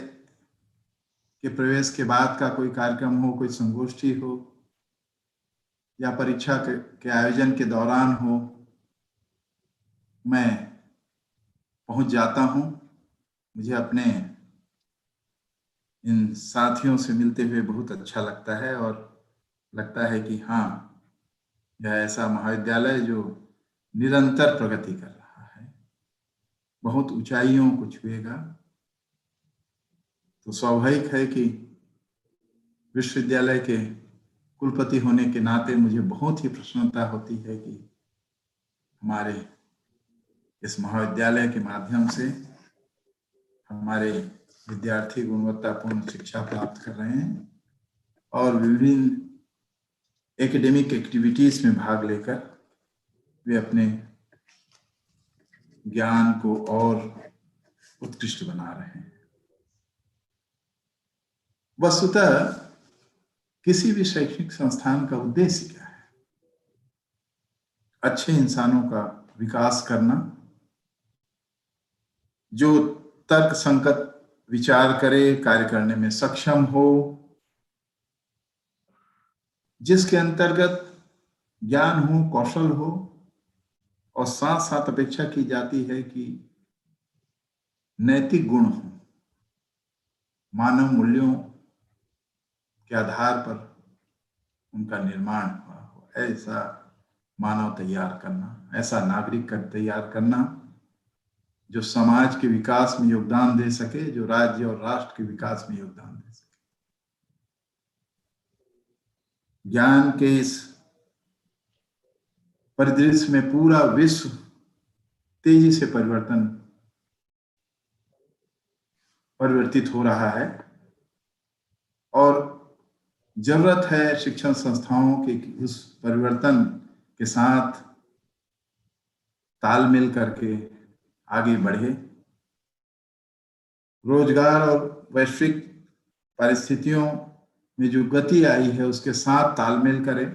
के प्रवेश के बाद का कोई कार्यक्रम हो, कोई संगोष्ठी हो, या परीक्षा के आयोजन के दौरान हो, मैं पहुंच जाता हूं। मुझे अपने इन साथियों से मिलते हुए बहुत अच्छा लगता है और लगता है कि हाँ, यह ऐसा महाविद्यालय जो निरंतर प्रगति कर रहा है, बहुत ऊंचाइयों को छुएगा। तो स्वाभाविक है कि विश्वविद्यालय के कुलपति होने के नाते मुझे बहुत ही प्रसन्नता होती है कि हमारे इस महाविद्यालय के माध्यम से हमारे विद्यार्थी गुणवत्तापूर्ण शिक्षा प्राप्त कर रहे हैं और विभिन्न एकेडमिक एक्टिविटीज में भाग लेकर वे अपने ज्ञान को और उत्कृष्ट बना रहे हैं। वस्तुतः किसी भी शैक्षणिक संस्थान का उद्देश्य क्या है? अच्छे इंसानों का विकास करना, जो तर्क संगत विचार करे, कार्य करने में सक्षम हो, जिसके अंतर्गत ज्ञान हो, कौशल हो, और साथ साथ अपेक्षा की जाती है कि नैतिक गुण हो, मानव मूल्यों के आधार पर उनका निर्माण हुआ हो। ऐसा मानव तैयार करना, ऐसा नागरिक तैयार करना, जो समाज के विकास में योगदान दे सके, जो राज्य और राष्ट्र के विकास में योगदान दे सके। ज्ञान के इस परिदृश्य में पूरा विश्व तेजी से परिवर्तित हो रहा है और जरूरत है शिक्षण संस्थाओं के उस परिवर्तन के साथ तालमेल करके आगे बढ़े, रोजगार और वैश्विक परिस्थितियों में जो गति आई है उसके साथ तालमेल करे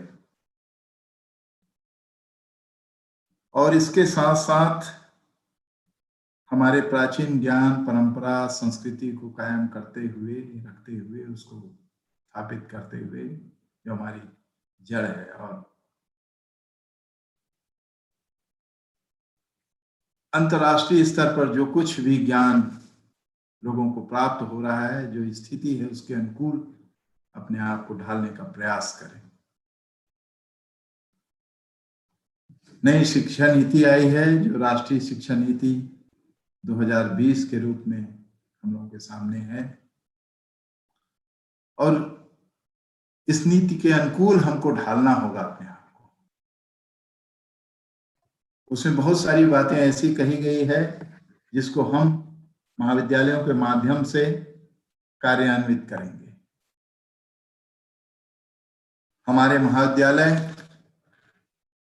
और इसके साथ साथ हमारे प्राचीन ज्ञान, परंपरा, संस्कृति को कायम करते हुए, रखते हुए, उसको स्थापित करते हुए, जो हमारी जड़ है। और अंतर्राष्ट्रीय स्तर पर जो कुछ भी ज्ञान लोगों को प्राप्त हो रहा है, जो स्थिति है, उसके अनुकूल अपने आप को ढालने का प्रयास करें। नई शिक्षा नीति आई है, जो राष्ट्रीय शिक्षा नीति 2020 के रूप में हम लोगों के सामने है और इस नीति के अनुकूल हमको ढालना होगा अपने आप को। उसमें बहुत सारी बातें ऐसी कही गई है जिसको हम महाविद्यालयों के माध्यम से कार्यान्वित करेंगे। हमारे महाविद्यालय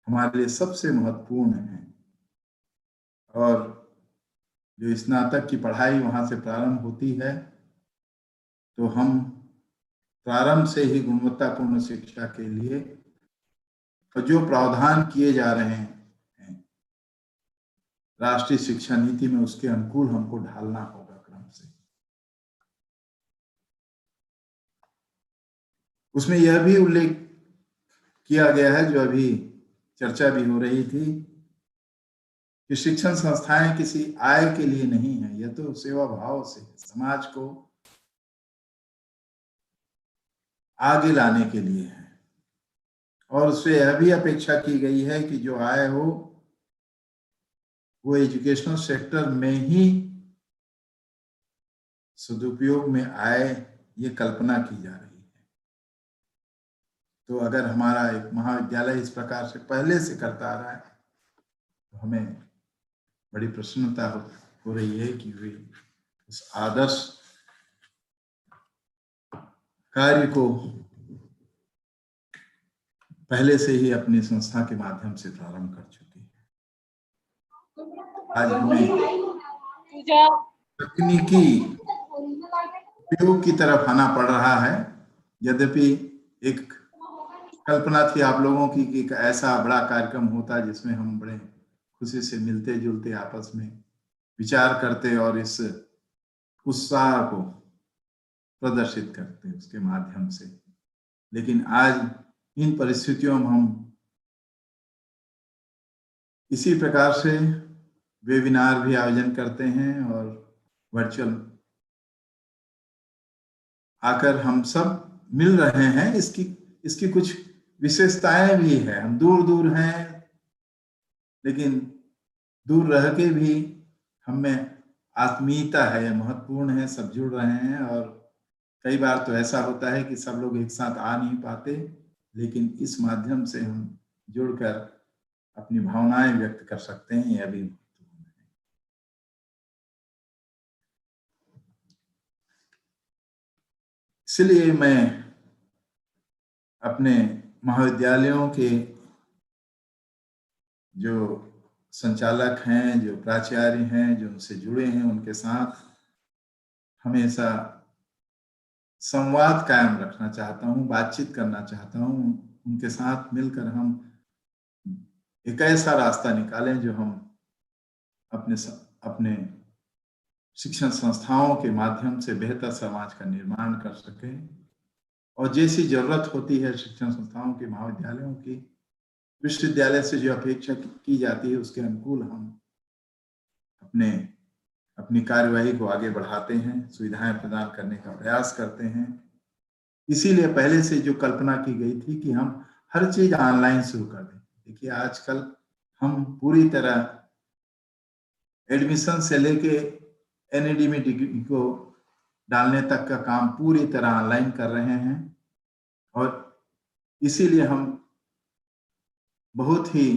हमारे लिए सबसे महत्वपूर्ण है और जो स्नातक की पढ़ाई वहां से प्रारंभ होती है, तो हम प्रारंभ से ही गुणवत्तापूर्ण शिक्षा के लिए जो प्रावधान किए जा रहे हैं राष्ट्रीय शिक्षा नीति में, उसके अनुकूल हमको ढालना होगा क्रम से। उसमें यह भी उल्लेख किया गया है, जो अभी चर्चा भी हो रही थी, कि शिक्षण संस्थाएं किसी आय के लिए नहीं है, यह तो सेवा भाव से समाज को आगे लाने के लिए है और उससे यह भी अपेक्षा की गई है कि जो आय हो वो एजुकेशनल सेक्टर में ही सदुपयोग में आए, ये कल्पना की जा रही है। तो अगर हमारा एक महाविद्यालय इस प्रकार से पहले से करता आ रहा है, तो हमें बड़ी प्रसन्नता हो रही है कि वे उस आदर्श कार्य को पहले से ही अपनी संस्था के माध्यम से प्रारंभ कर चुकी है। आज हमें तकनीकी उपयोग की तरफ आना पड़ रहा है, यद्यपि एक कल्पना थी आप लोगों की कि एक ऐसा बड़ा कार्यक्रम होता जिसमें हम बड़े खुशी से मिलते जुलते आपस में विचार करते और इस उत्साह को प्रदर्शित करते उसके माध्यम से। लेकिन आज इन परिस्थितियों में हम इसी प्रकार से वेबिनार भी आयोजन करते हैं और वर्चुअल आकर हम सब मिल रहे हैं। इसकी कुछ विशेषताएं भी है। हम दूर दूर हैं, लेकिन दूर रह के भी हमें आत्मीयता है, यह महत्वपूर्ण है। सब जुड़ रहे हैं और कई बार तो ऐसा होता है कि सब लोग एक साथ आ नहीं पाते, लेकिन इस माध्यम से हम जुड़कर अपनी भावनाएं व्यक्त कर सकते हैं, यह भी महत्वपूर्ण है। इसलिए मैं अपने महाविद्यालयों के जो संचालक हैं, जो प्राचार्य हैं, जो उनसे जुड़े हैं, उनके साथ हमेशा संवाद कायम रखना चाहता हूँ, बातचीत करना चाहता हूँ। उनके साथ मिलकर हम एक ऐसा रास्ता निकालें जो हम अपने शिक्षण संस्थाओं के माध्यम से बेहतर समाज का निर्माण कर सकें। और जैसी जरूरत होती है शिक्षण संस्थाओं के, महाविद्यालयों की, विश्वविद्यालय से जो अपेक्षा की जाती है, उसके अनुकूल हम अपनी कार्यवाही को आगे बढ़ाते हैं, सुविधाएं प्रदान करने का प्रयास करते हैं। इसीलिए पहले से जो कल्पना की गई थी कि हम हर चीज ऑनलाइन शुरू कर दें। देखिए आजकल हम पूरी तरह एडमिशन से लेके NED में डिग्री को डालने तक का काम पूरी तरह ऑनलाइन कर रहे हैं और इसीलिए हम बहुत ही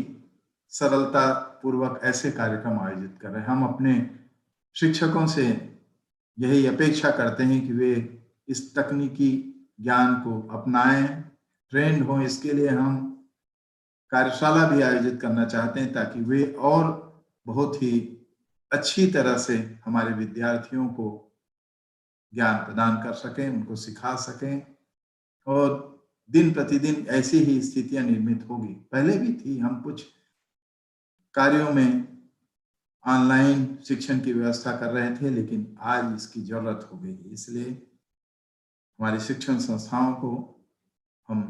सरलता पूर्वक ऐसे कार्यक्रम आयोजित कर रहे हैं। हम अपने शिक्षकों से यही अपेक्षा करते हैं कि वे इस तकनीकी ज्ञान को अपनाएं, ट्रेंड हों। इसके लिए हम कार्यशाला भी आयोजित करना चाहते हैं ताकि वे और बहुत ही अच्छी तरह से हमारे विद्यार्थियों को ज्ञान प्रदान कर सकें, उनको सिखा सकें और दिन प्रतिदिन ऐसी ही स्थितियां निर्मित होगी। पहले भी थी, हम कुछ कार्यों में ऑनलाइन शिक्षण की व्यवस्था कर रहे थे, लेकिन आज इसकी जरूरत हो गई। इसलिए हमारी शिक्षण संस्थाओं को हम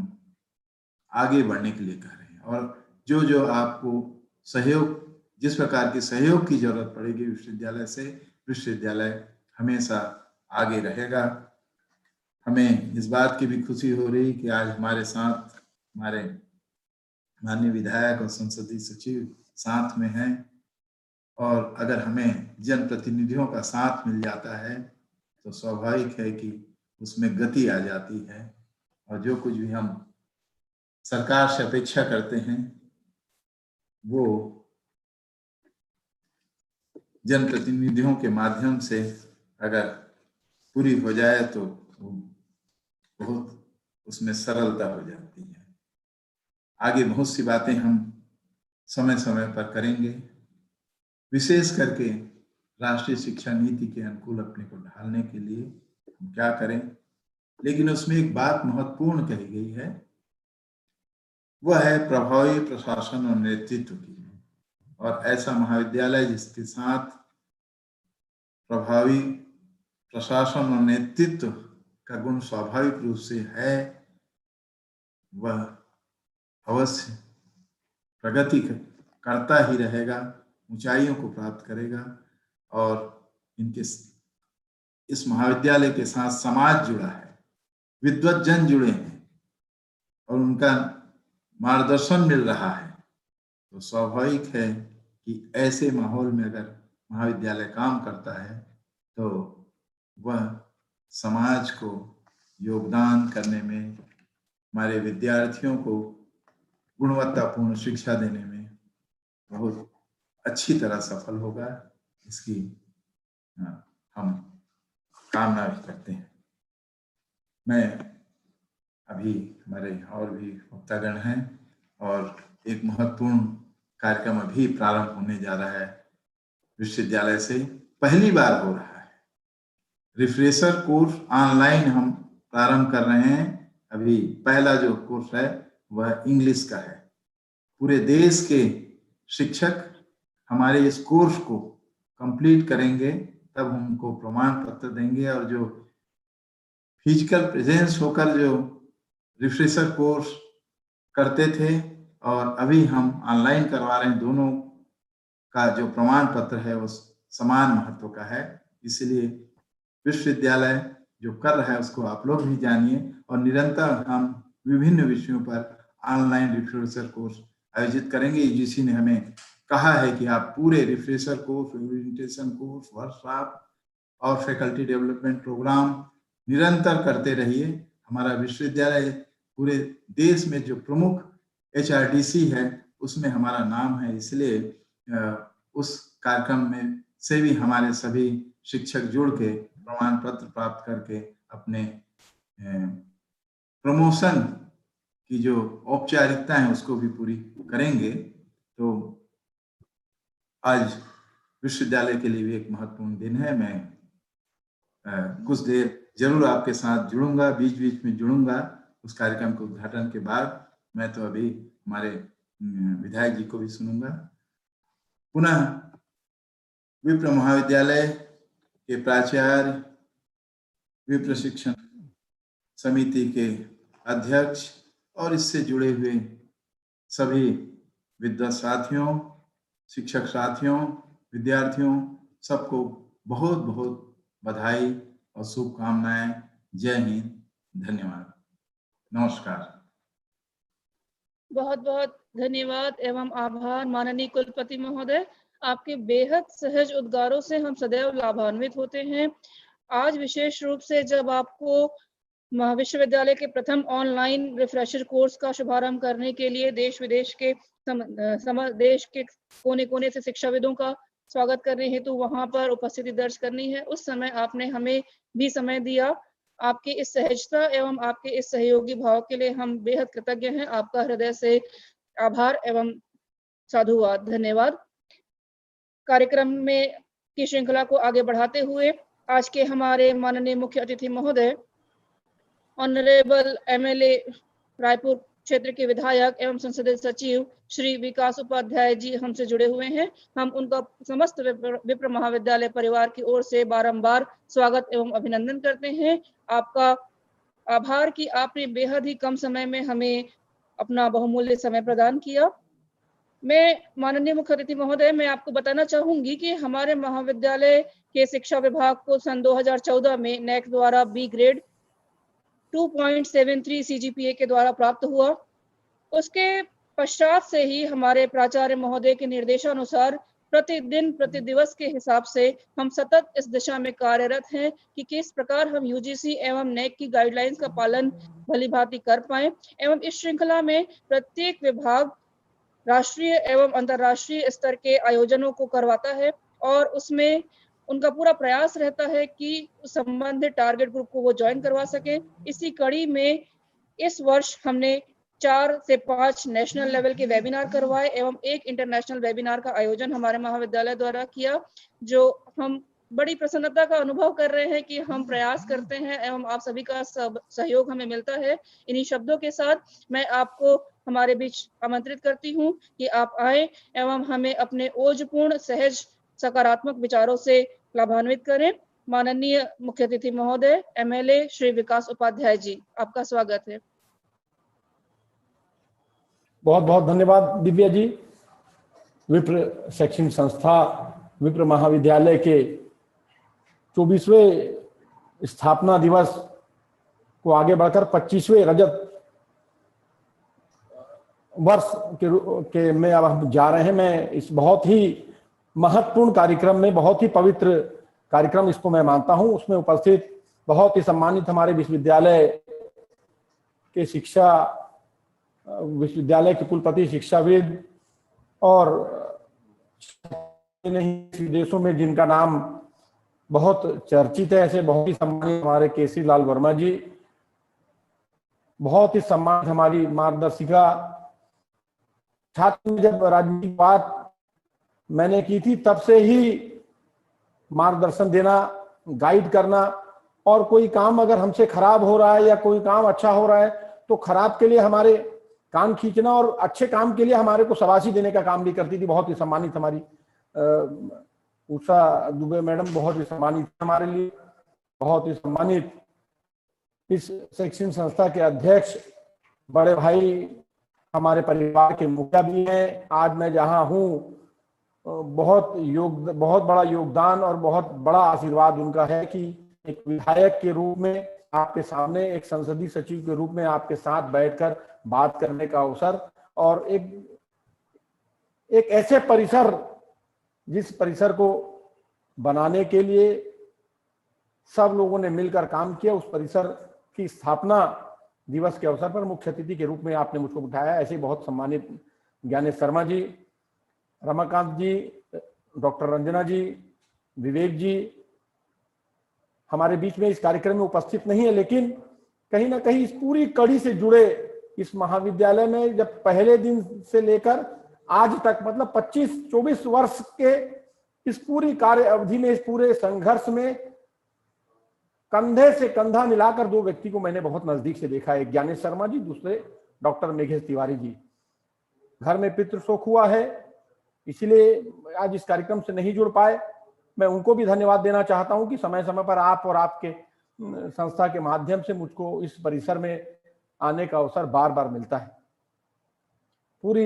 आगे बढ़ने के लिए कह रहे हैं और जो जो आपको सहयोग, जिस प्रकार के सहयोग की जरूरत पड़ेगी विश्वविद्यालय से, विश्वविद्यालय हमेशा आगे रहेगा। हमें इस बात की भी खुशी हो रही कि आज हमारे साथ हमारे माननीय विधायक और संसदीय सचिव साथ में हैं और अगर हमें जनप्रतिनिधियों का साथ मिल जाता है तो स्वाभाविक है कि उसमें गति आ जाती है और जो कुछ भी हम सरकार से अपेक्षा करते हैं वो जनप्रतिनिधियों के माध्यम से अगर पूरी हो जाए तो बहुत उसमें सरलता हो जाती है। आगे बहुत सी बातें हम समय समय पर करेंगे, विशेष करके राष्ट्रीय शिक्षा नीति के अनुकूल अपने को ढालने के लिए हम क्या करें। लेकिन उसमें एक बात महत्वपूर्ण कही गई है, वह है प्रभावी प्रशासन और नेतृत्व की। और ऐसा महाविद्यालय जिसके साथ प्रभावी प्रशासन और नेतृत्व का गुण स्वाभाविक रूप से है, वह अवश्य प्रगति करता ही रहेगा, ऊंचाइयों को प्राप्त करेगा और इनके इस महाविद्यालय के साथ समाज जुड़ा है, विद्वत जन जुड़े हैं और उनका मार्गदर्शन मिल रहा है। तो स्वाभाविक है कि ऐसे माहौल में अगर महाविद्यालय काम करता है तो वह समाज को योगदान करने में, हमारे विद्यार्थियों को गुणवत्तापूर्ण शिक्षा देने में बहुत अच्छी तरह सफल होगा। इसकी हम कामना भी करते हैं। मैं अभी हमारे और भी वक्तागण हैं और एक महत्वपूर्ण कार्यक्रम अभी प्रारंभ होने जा रहा है विश्वविद्यालय से, पहली बार हो रहा है। रिफ्रेशर कोर्स ऑनलाइन हम प्रारंभ कर रहे हैं। अभी पहला जो कोर्स है वह इंग्लिश का है। पूरे देश के शिक्षक हमारे इस कोर्स को कंप्लीट करेंगे, तब हमको प्रमाण पत्र देंगे और जो फिजिकल प्रेजेंस होकर जो रिफ्रेशर कोर्स करते थे और अभी हम ऑनलाइन करवा रहे हैं, दोनों का जो प्रमाण पत्र है वो समान महत्व का है। इसलिए विश्वविद्यालय जो कर रहा है उसको आप लोग भी जानिए और निरंतर हम विभिन्न विषयों पर ऑनलाइन रिफ्रेशर कोर्स आयोजित करेंगे। UGC ने हमें कहा है कि आप पूरे refresher course, orientation course, workshop और फैकल्टी डेवलपमेंट प्रोग्राम निरंतर करते रहिए। हमारा विश्वविद्यालय पूरे देश में जो प्रमुख HRDC है उसमें हमारा नाम है, इसलिए उस कार्यक्रम में से भी हमारे सभी शिक्षक जुड़ के प्रमाण पत्र प्राप्त करके अपने प्रमोशन की जो औपचारिकता है उसको भी पूरी करेंगे। तो आज विश्वविद्यालय के लिए भी एक महत्वपूर्ण दिन है। मैं कुछ देर जरूर आपके साथ जुड़ूंगा, बीच बीच में जुड़ूंगा उस कार्यक्रम के उद्घाटन के बाद। मैं तो अभी हमारे विधायक जी को भी सुनूंगा। पुनः विप्र महाविद्यालय के प्राचार्य, विप्र शिक्षण समिति के अध्यक्ष और इससे जुड़े हुए सभी विद्वत साथियों, शिक्षक साथियों, विद्यार्थियों, सबको बहुत बहुत बधाई और शुभकामनाएं। जय हिंद, धन्यवाद, नमस्कार। बहुत बहुत धन्यवाद एवं आभार माननीय कुलपति महोदय। आपके बेहद सहज उद्गारों से हम सदैव लाभान्वित होते हैं। आज विशेष रूप से जब आपको विश्वविद्यालय के प्रथम ऑनलाइन रिफ्रेशर कोर्स का शुभारंभ करने के लिए देश विदेश के देश के कोने कोने से शिक्षाविदों का स्वागत करने हेतु वहां पर उपस्थिति दर्ज करनी है, उस समय आपने हमें भी समय दिया। आपकी इस सहजता एवं आपके इस सहयोगी भाव के लिए हम बेहद कृतज्ञ हैं। आपका हृदय से आभार एवं साधुवाद, धन्यवाद। कार्यक्रम में की श्रृंखला को आगे बढ़ाते हुए आज के हमारे माननीय मुख्य अतिथि महोदय ऑनरेबल एमएलए रायपुर क्षेत्र के विधायक एवं संसदीय सचिव श्री विकास उपाध्याय जी हमसे जुड़े हुए हैं। हम उनका समस्त विप्र महाविद्यालय परिवार की ओर से बारंबार स्वागत एवं अभिनंदन करते हैं। आपका आभार कि आपने बेहद ही कम समय में हमें अपना बहुमूल्य समय प्रदान किया। मैं माननीय मुख्य अतिथि महोदय, मैं आपको बताना चाहूंगी कि हमारे महाविद्यालय के शिक्षा विभाग को सन 2014 में नेक द्वारा बी ग्रेड 2.73 CGPA के द्वारा प्राप्त हुआ। उसके पश्चात से ही हमारे प्राचार्य महोदय के निर्देशानुसार प्रतिदिन प्रतिदिवस के हिसाब से हम सतत इस दिशा में कार्यरत हैं कि किस प्रकार हम यूजीसी एवं नेक की गाइडलाइंस का पालन भलीभांति कर पाए। एवं इस श्रृंखला में प्रत्येक विभाग राष्ट्रीय एवं अंतर्राष्ट्रीय स्तर के आयोजनों को करवाता है और उसमें उनका पूरा प्रयास रहता है कि संबंधित टारगेट ग्रुप को वो ज्वाइन करवा सके। इसी कड़ी में इस वर्ष हमने 4 से 5 नेशनल लेवल के वेबिनार करवाए एवं एक इंटरनेशनल वेबिनार का आयोजन हमारे महाविद्यालय द्वारा किया, जो हम बड़ी प्रसन्नता का अनुभव कर रहे हैं कि हम प्रयास करते हैं एवं आप सभी का सहयोग हमें मिलता है। इन्हीं शब्दों के साथ मैं आपको हमारे बीच आमंत्रित करती हूँ कि आप आए एवं हमें अपने ओजपूर्ण सहज सकारात्मक विचारों से लाभान्वित करें। माननीय मुख्य अतिथि महोदय एमएलए श्री विकास उपाध्याय जी, आपका स्वागत है। बहुत बहुत धन्यवाद दिव्या जी। विप्र शैक्षणिक संस्था विप्र महाविद्यालय के 24वें स्थापना दिवस को आगे बढ़कर 25वें रजत वर्ष के में अब हम जा रहे हैं। मैं इस बहुत ही महत्वपूर्ण कार्यक्रम में, बहुत ही पवित्र कार्यक्रम इसको मैं मानता हूं, उसमें उपस्थित बहुत ही सम्मानित हमारे विश्वविद्यालय के विश्वविद्यालय के कुलपति, शिक्षाविद और नहीं विदेशों में जिनका नाम बहुत चर्चित है, ऐसे बहुत ही सम्मानित हमारे केसी लाल वर्मा जी, बहुत ही सम्मानित हमारी मार्गदर्शिका। छात्र में जब राजनीतिक बात मैंने की थी तब से ही मार्गदर्शन देना, गाइड करना, और कोई काम अगर हमसे खराब हो रहा है या कोई काम अच्छा हो रहा है तो खराब के लिए हमारे कान खींचना और अच्छे काम के लिए हमारे को शाबाशी देने का काम भी करती थी। बहुत ही सम्मानित हमारी उषा दुबे मैडम, बहुत ही सम्मानित हमारे लिए, बहुत ही सम्मानित इस शैक्षणिक संस्था के अध्यक्ष बड़े भाई, हमारे परिवार के मुखिया भी हैं। आज मैं जहां हूं बहुत बड़ा योगदान और बहुत बड़ा आशीर्वाद उनका है कि एक विधायक के रूप में आपके सामने, एक संसदीय सचिव के रूप में आपके साथ बैठकर बात करने का अवसर, और एक ऐसे परिसर, जिस परिसर को बनाने के लिए सब लोगों ने मिलकर काम किया, उस परिसर की स्थापना दिवस के अवसर पर मुख्य अतिथि के रूप में आपने मुझको बिठाया। ऐसे बहुत सम्मानित ज्ञानेश शर्मा जी, रमाकांत जी, डॉक्टर रंजना जी, विवेक जी हमारे बीच में इस कार्यक्रम में उपस्थित नहीं है, लेकिन कहीं ना कहीं इस पूरी कड़ी से जुड़े इस महाविद्यालय में जब पहले दिन से लेकर आज तक, मतलब 25-24 वर्ष के इस पूरी कार्य अवधि में, इस पूरे संघर्ष में कंधे से कंधा मिलाकर 2 व्यक्ति को मैंने बहुत नजदीक से देखा है। एक ज्ञानेश शर्मा जी, दूसरे डॉक्टर मेघेश तिवारी जी। घर में पितृशोक हुआ है, इसलिए आज इस कार्यक्रम से नहीं जुड़ पाए। मैं उनको भी धन्यवाद देना चाहता हूं कि समय समय पर आप और आपके संस्था के माध्यम से मुझको इस परिसर में आने का अवसर बार बार मिलता है। पूरी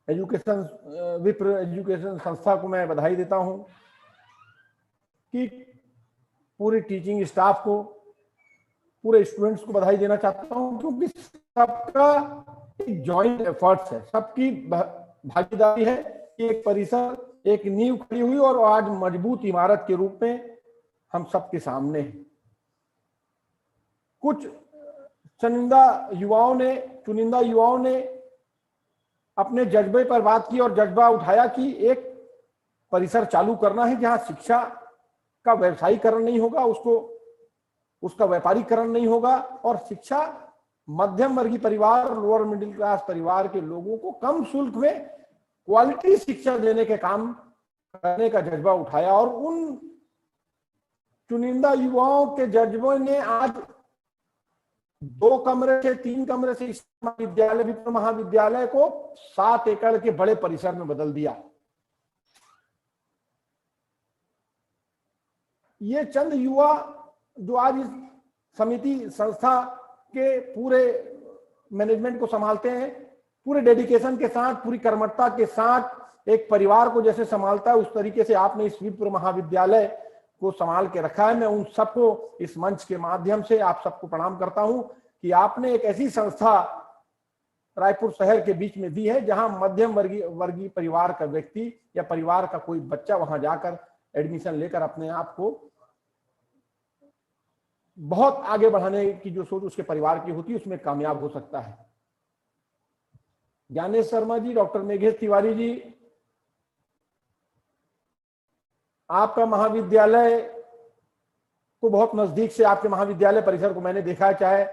विप्र एजुकेशन संस्था को मैं बधाई देता हूं कि पूरे टीचिंग स्टाफ को, पूरे स्टूडेंट्स को बधाई देना चाहता हूं, क्योंकि सबका एक जॉइंट एफर्ट्स है, सबकी भागीदारी है कि एक परिसर, एक नींव खड़ी हुई और आज मजबूत इमारत के रूप में हम सबके सामने है। कुछ चुनिंदा युवाओं ने अपने जज्बे पर बात की और जज्बा उठाया कि एक परिसर चालू करना है जहां शिक्षा का व्यवसायीकरण नहीं होगा, उसका व्यापारीकरण नहीं होगा, और शिक्षा मध्यम वर्गीय परिवार, लोअर मिडिल क्लास परिवार के लोगों को कम शुल्क में क्वालिटी शिक्षा देने के काम करने का जज्बा उठाया। और उन चुनिंदा युवाओं के जज्बे ने आज 2 कमरे से 3 कमरे से इस महाविद्यालय को 7 एकड़ के बड़े परिसर में बदल दिया। ये चंद युवा जो आज इस समिति संस्था के पूरे मैनेजमेंट को संभालते हैं, पूरे डेडिकेशन के साथ, पूरी कर्मठता के साथ एक परिवार को जैसे संभालता है, उस तरीके से आपने इस विप्र महाविद्यालय को संभाल के रखा है। मैं उन सबको इस मंच के माध्यम से आप सबको प्रणाम करता हूं कि आपने एक ऐसी संस्था रायपुर शहर के बीच में दी है जहां मध्यम वर्गीय परिवार का व्यक्ति या परिवार का कोई बच्चा वहां जाकर एडमिशन लेकर अपने आप को बहुत आगे बढ़ाने की जो सोच उसके परिवार की होती है उसमें कामयाब हो सकता है। ज्ञानेश शर्मा जी, डॉक्टर मेघेश तिवारी जी, आपका महाविद्यालय को बहुत नजदीक से, आपके महाविद्यालय परिसर को मैंने देखा है। चाहे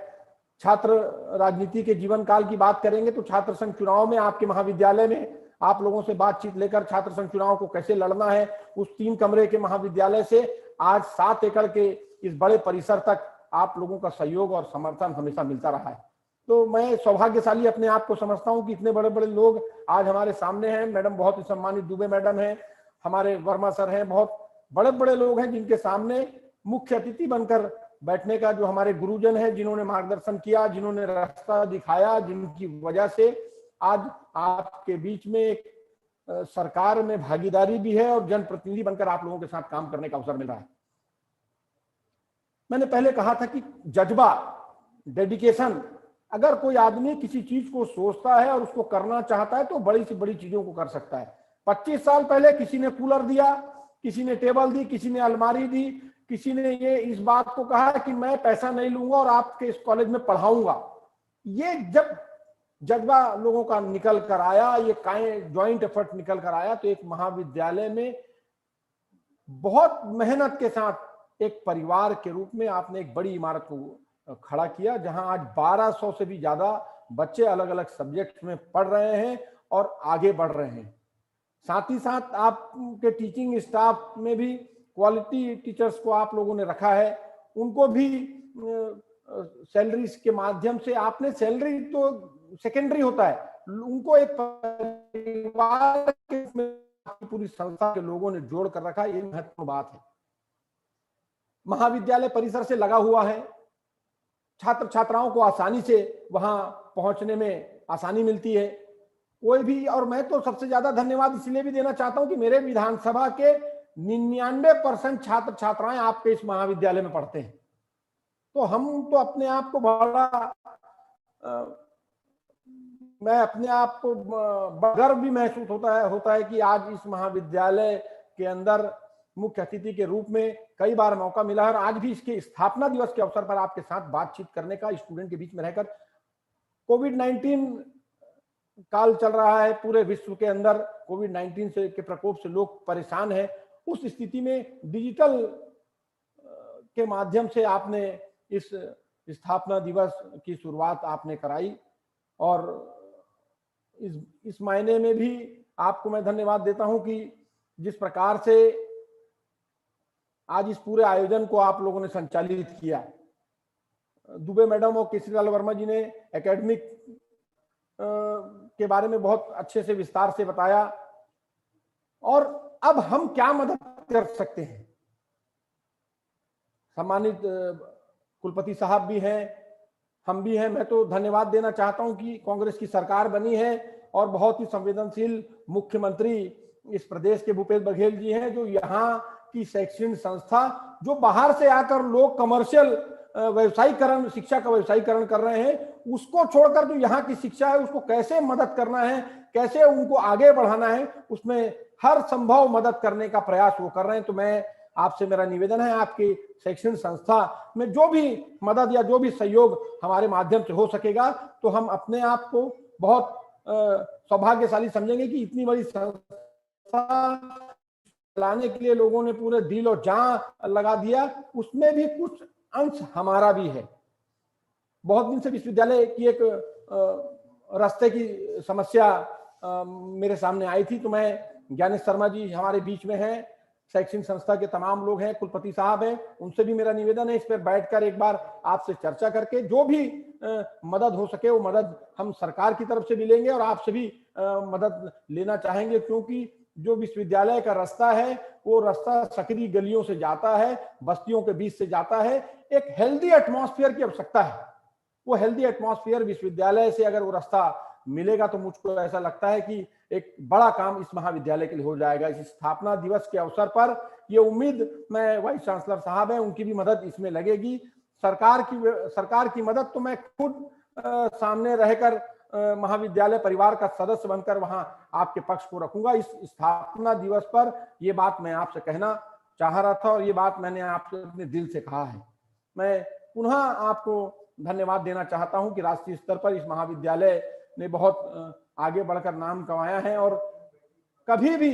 छात्र राजनीति के जीवन काल की बात करेंगे तो छात्र संघ चुनाव में आपके महाविद्यालय में आप लोगों से बातचीत लेकर छात्र संघ चुनाव को कैसे लड़ना है, उस 3 कमरे के महाविद्यालय से आज 7 एकड़ के इस बड़े परिसर तक आप लोगों का सहयोग और समर्थन हमेशा मिलता रहा है। तो मैं सौभाग्यशाली अपने आप को समझता हूं कि इतने बड़े बड़े लोग आज हमारे सामने हैं। मैडम बहुत ही सम्मानित दुबे मैडम हैं, हमारे वर्मा सर हैं, बहुत बड़े बड़े लोग हैं जिनके सामने मुख्य अतिथि बनकर बैठने का जो हमारे गुरुजन हैं, जिन्होंने मार्गदर्शन किया, जिन्होंने रास्ता दिखाया, जिनकी वजह से आज आपके बीच में एक सरकार में भागीदारी भी है और जनप्रतिनिधि बनकर आप लोगों के साथ काम करने का अवसर मिल रहा है। मैंने पहले कहा था कि जज्बा, डेडिकेशन, अगर कोई आदमी किसी चीज को सोचता है और उसको करना चाहता है तो बड़ी से बड़ी चीजों को कर सकता है। 25 साल पहले किसी ने कूलर दिया, किसी ने टेबल दी, किसी ने अलमारी दी, किसी ने ये इस बात को कहा कि मैं पैसा नहीं लूंगा और आपके इस कॉलेज में पढ़ाऊंगा। ये जब जज्बा लोगों का निकल कर आया, ये ज्वाइंट एफर्ट निकल कर आया, तो एक महाविद्यालय में बहुत मेहनत के साथ एक परिवार के रूप में आपने एक बड़ी इमारत को खड़ा किया, जहां आज 1200 से भी ज्यादा बच्चे अलग अलग सब्जेक्ट में पढ़ रहे हैं और आगे बढ़ रहे हैं। साथ ही साथ आपके टीचिंग स्टाफ में भी क्वालिटी टीचर्स को आप लोगों ने रखा है, उनको भी सैलरी के माध्यम से आपने, सैलरी तो सेकेंडरी होता है, उनको एक परिवार के पूरी संस्था के लोगों ने जोड़ कर रखा, ये महत्वपूर्ण बात है। महाविद्यालय परिसर से लगा हुआ है, छात्र छात्राओं को आसानी से वहां पहुंचने में आसानी मिलती है। कोई भी, और मैं तो सबसे ज्यादा धन्यवाद इसलिए भी देना चाहता हूं कि मेरे विधानसभा के 99% छात्र छात्राएं आपके इस महाविद्यालय में पढ़ते हैं। तो हम तो अपने आप को बड़ा मैं अपने आप को गर्व भी महसूस होता है कि आज इस महाविद्यालय के अंदर मुख्य अतिथि के रूप में कई बार मौका मिला है और आज भी इसके स्थापना दिवस के अवसर पर आपके साथ बातचीत करने का, स्टूडेंट के बीच में रहकर। कोविड-19 काल चल रहा है, पूरे विश्व के अंदर कोविड-19 से के प्रकोप से लोग परेशान हैं। उस स्थिति में डिजिटल के माध्यम से आपने इस स्थापना दिवस की शुरुआत आपने कराई और इस मायने में भी आपको मैं धन्यवाद देता हूं कि जिस प्रकार से आज इस पूरे आयोजन को आप लोगों ने संचालित किया। दुबे मैडम और केसरीलाल वर्मा जी ने एकेडमिक के बारे में बहुत अच्छे से विस्तार से बताया और अब हम क्या मदद कर सकते हैं। सम्मानित कुलपति साहब भी हैं, हम भी हैं। मैं तो धन्यवाद देना चाहता हूं कि कांग्रेस की सरकार बनी है और बहुत ही संवेदनशील मुख्यमंत्री इस प्रदेश के भूपेश बघेल जी हैं, जो यहाँ की शैक्षणिक संस्था, जो बाहर से आकर लोग कमर्शियल व्यवसायीकरण, शिक्षा का व्यवसायीकरण कर रहे हैं, उसको छोड़कर जो यहाँ की शिक्षा है उसको कैसे मदद करना है, कैसे उनको आगे बढ़ाना है, उसमें हर संभव मदद करने का प्रयास वो कर रहे हैं। तो मैं आपसे, मेरा निवेदन है, आपकी शैक्षणिक संस्था में जो भी मदद या जो भी सहयोग हमारे माध्यम से हो सकेगा तो हम अपने आप को बहुत सौभाग्यशाली समझेंगे कि इतनी बड़ी संस्था चलाने के लिए लोगों ने पूरे दिल और जान लगा दिया, उसमें भी कुछ अंश हमारा भी है। बहुत दिन से विश्वविद्यालय की एक रास्ते की समस्या मेरे सामने आई थी, तो मैं, ज्ञानेश शर्मा जी हमारे बीच में हैं, शैक्षणिक संस्था के तमाम लोग हैं, कुलपति साहब हैं, उनसे भी मेरा निवेदन है इस पर बैठकर एक बार आपसे चर्चा करके जो भी मदद हो सके वो मदद हम सरकार की तरफ से भी लेंगे और आपसे भी मदद लेना चाहेंगे, क्योंकि जो विश्वविद्यालय का रास्ता है वो रास्ता सकरी गलियों से जाता है, बस्तियों के बीच से जाता है। एक हेल्दी एटमॉस्फेयर की आवश्यकता है। वो हेल्दी एटमॉस्फेयर विश्वविद्यालय से अगर वो रास्ता मिलेगा तो मुझको ऐसा लगता है कि एक बड़ा काम इस महाविद्यालय के लिए हो जाएगा। इस स्थापना दिवस के अवसर पर ये उम्मीद, मैं वाइस चांसलर साहब हैं, उनकी भी मदद इसमें लगेगी। सरकार की मदद तो मैं खुद सामने रहकर महाविद्यालय परिवार का सदस्य बनकर वहां आपके पक्ष को रखूंगा। इस स्थापना दिवस पर ये बात मैं आपसे कहना चाह रहा था और ये बात मैंने आपसे अपने दिल से कहा है। मैं पुनः आपको धन्यवाद देना चाहता हूं कि राष्ट्रीय स्तर पर इस महाविद्यालय ने बहुत आगे बढ़कर नाम कमाया है और कभी भी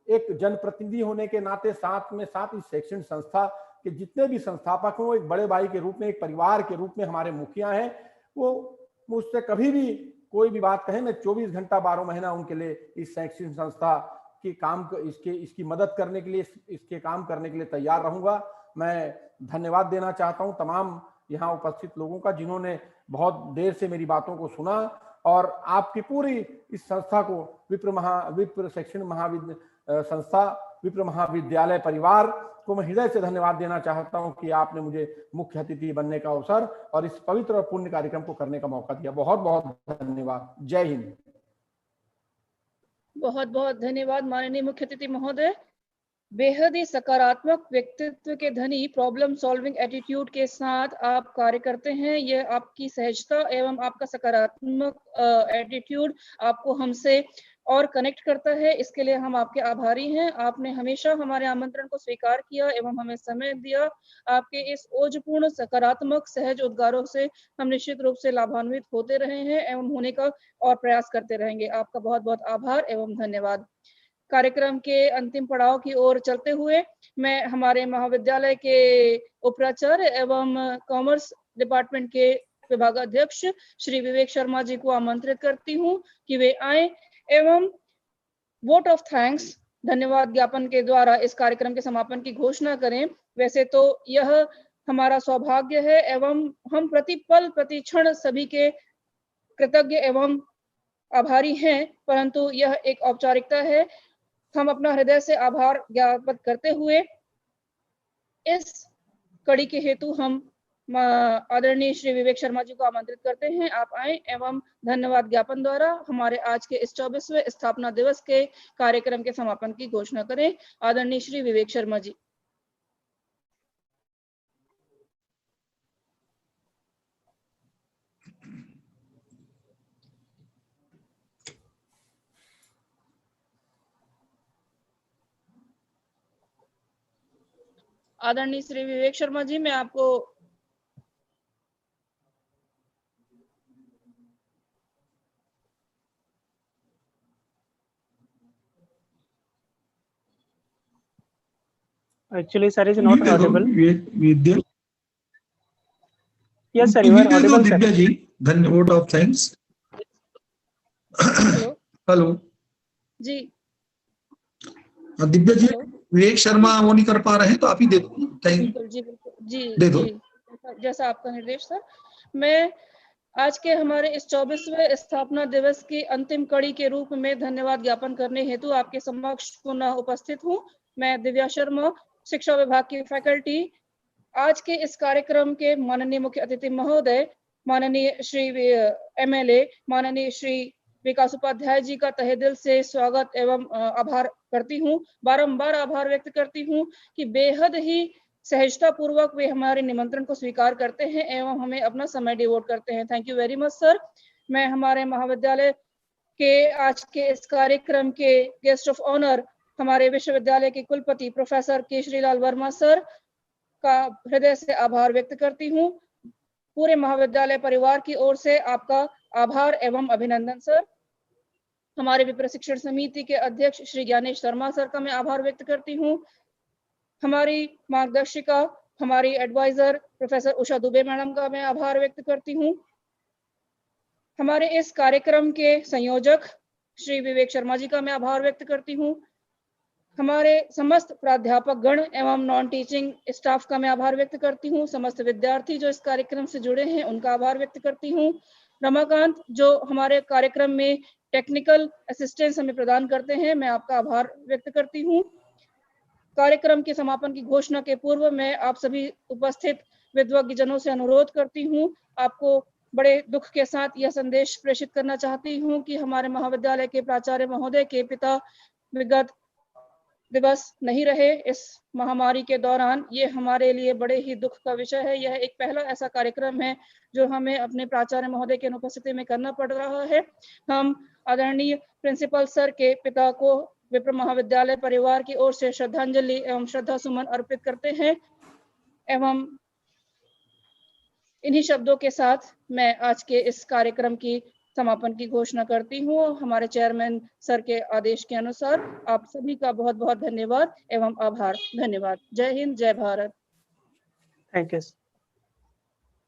एक जनप्रतिनिधि होने के नाते साथ इस शैक्षणिक संस्था के जितने भी संस्थापक हैं वो एक बड़े भाई के रूप में, एक परिवार के रूप में हमारे मुखिया हैं। वो मुझसे कभी भी कोई भी बात कहें, मैं 24 घंटा 12 महीना उनके लिए इस शैक्षणिक संस्था की काम इसकी मदद करने के लिए, इसके काम करने के लिए तैयार रहूंगा। मैं धन्यवाद देना चाहता हूं तमाम यहाँ उपस्थित लोगों का जिन्होंने बहुत देर से मेरी बातों को सुना और आपकी पूरी इस संस्था को विप्र शैक्षणिक संस्था विप्र महाविद्यालय परिवार को मैं हृदय से धन्यवाद देना चाहता हूं कि आपने मुझे मुख्य अतिथि बनने का अवसर और इस पवित्र और पुण्य कार्यक्रम को करने का मौका दिया। बहुत बहुत धन्यवाद। जय हिंद। बहुत बहुत धन्यवाद माननीय मुख्य अतिथि महोदय। बेहद ही सकारात्मक व्यक्तित्व के धनी, प्रॉब्लम सॉल्विंग एटीट्यूड के साथ आप कार्य करते हैं। ये आपकी सहजता एवं आपका सकारात्मक एटीट्यूड आपको हमसे और कनेक्ट करता है। इसके लिए हम आपके आभारी हैं। आपने हमेशा हमारे आमंत्रण को स्वीकार किया एवं हमें समय दिया। आपके इस ओजपूर्ण सकारात्मक सहज उद्गारों से हम निश्चित रूप से लाभान्वित होते रहे हैं एवं होने का और प्रयास करते रहेंगे। आपका बहुत बहुत आभार एवं धन्यवाद। कार्यक्रम के अंतिम पड़ाव की ओर चलते हुए मैं हमारे महाविद्यालय के उपाचार्य एवं कॉमर्स डिपार्टमेंट के विभागाध्यक्ष श्री विवेक शर्मा जी को आमंत्रित करती हूं कि वे आए एवं वोट ऑफ थैंक्स, धन्यवाद ज्ञापन के द्वारा इस कार्यक्रम के समापन की घोषणा करें। वैसे तो यह हमारा सौभाग्य है एवं हम प्रतिपल प्रतिक्षण सभी के कृतज्ञ एवं आभारी हैं, परंतु यह एक औपचारिकता है। हम अपना हृदय से आभार ज्ञापित करते हुए इस कड़ी के हेतु हम आदरणीय श्री विवेक शर्मा जी को आमंत्रित करते हैं। आप आए एवं धन्यवाद ज्ञापन द्वारा हमारे आज के इस 24वें स्थापना दिवस के कार्यक्रम के समापन की घोषणा करें। आदरणीय श्री विवेक शर्मा जी। आदरणीय श्री विवेक शर्मा जी, मैं आपको Actually, sir is not audible. Vidya Yes, sir, you are audible, sir. Divya ji, धन्यवाद। Vote of thanks. हेलो जी। दिव्या जी, विवेक शर्मा वो नहीं कर पा रहे हैं तो आप ही दे दो। बिल्कुल जी, बिल्कुल जी, दे दो। जैसा आपका निर्देश सर। मैं आज के हमारे इस 24वें स्थापना दिवस की अंतिम कड़ी के रूप में धन्यवाद ज्ञापन करने हेतु आपके समक्ष पुनः उपस्थित हूँ। मैं दिव्या शर्मा, शिक्षा विभाग की फैकल्टी। आज के इस कार्यक्रम के माननीय मुख्य अतिथि महोदय, माननीय श्री MLA, माननीय श्री विकास उपाध्याय जी का तहे दिल से स्वागत एवं आभार करती हूँ। बारंबार आभार व्यक्त करती हूँ कि बेहद ही सहजता पूर्वक वे हमारे निमंत्रण को स्वीकार करते हैं एवं हमें अपना समय डिवोट करते हैं। Thank you very much sir. मैं हमारे महाविद्यालय के आज के इस कार्यक्रम के गेस्ट ऑफ ऑनर हमारे विश्वविद्यालय के कुलपति प्रोफेसर केशरीलाल वर्मा सर का हृदय से आभार व्यक्त करती हूँ। पूरे महाविद्यालय परिवार की ओर से आपका आभार एवं अभिनंदन सर। हमारे विप्र शिक्षण समिति के अध्यक्ष श्री ज्ञानेश शर्मा सर का मैं आभार व्यक्त करती हूँ। हमारी मार्गदर्शिका हमारी adviser professor Usha Dubey madam का मैं आभार व्यक्त करती हूँ। हमारे इस कार्यक्रम के संयोजक श्री विवेक शर्मा जी का मैं आभार व्यक्त करती हूँ। हमारे समस्त प्राध्यापक गण एवं नॉन टीचिंग स्टाफ का मैं आभार व्यक्त करती हूँ। समस्त विद्यार्थी जो इस कार्यक्रम से जुड़े हैं उनका आभार व्यक्त करती हूँ। रमाकांत जो हमारे कार्यक्रम में टेक्निकल असिस्टेंस हमें प्रदान करते हैं, मैं आपका आभार व्यक्त करती हूँ। कार्यक्रम के समापन की घोषणा के पूर्व मैं आप सभी उपस्थित विद्वज्ञ जनों से अनुरोध करती हूँ, आपको बड़े दुख के साथ यह संदेश प्रेषित करना चाहती हूँ कि हमारे महाविद्यालय के प्राचार्य महोदय के पिता विगत दिवस नहीं रहे इस महामारी के दौरान। ये हमारे लिए बड़े ही दुख का विषय है। यह एक पहला ऐसा कार्यक्रम है जो हमें अपने प्राचार्य महोदय की अनुपस्थिति में करना पड़ रहा है। हम आदरणीय प्रिंसिपल सर के पिता को विप्र महाविद्यालय परिवार की ओर से श्रद्धांजलि एवं श्रद्धा सुमन अर्पित करते हैं। एवं इन्हीं शब्दों के साथ मैं आज के इस कार्यक्रम की समापन की घोषणा करती हूँ। हमारे चेयरमैन सर के आदेश के अनुसार आप सभी का बहुत बहुत धन्यवाद एवं आभार। धन्यवाद। जय हिंद, जय भारत। Thank you.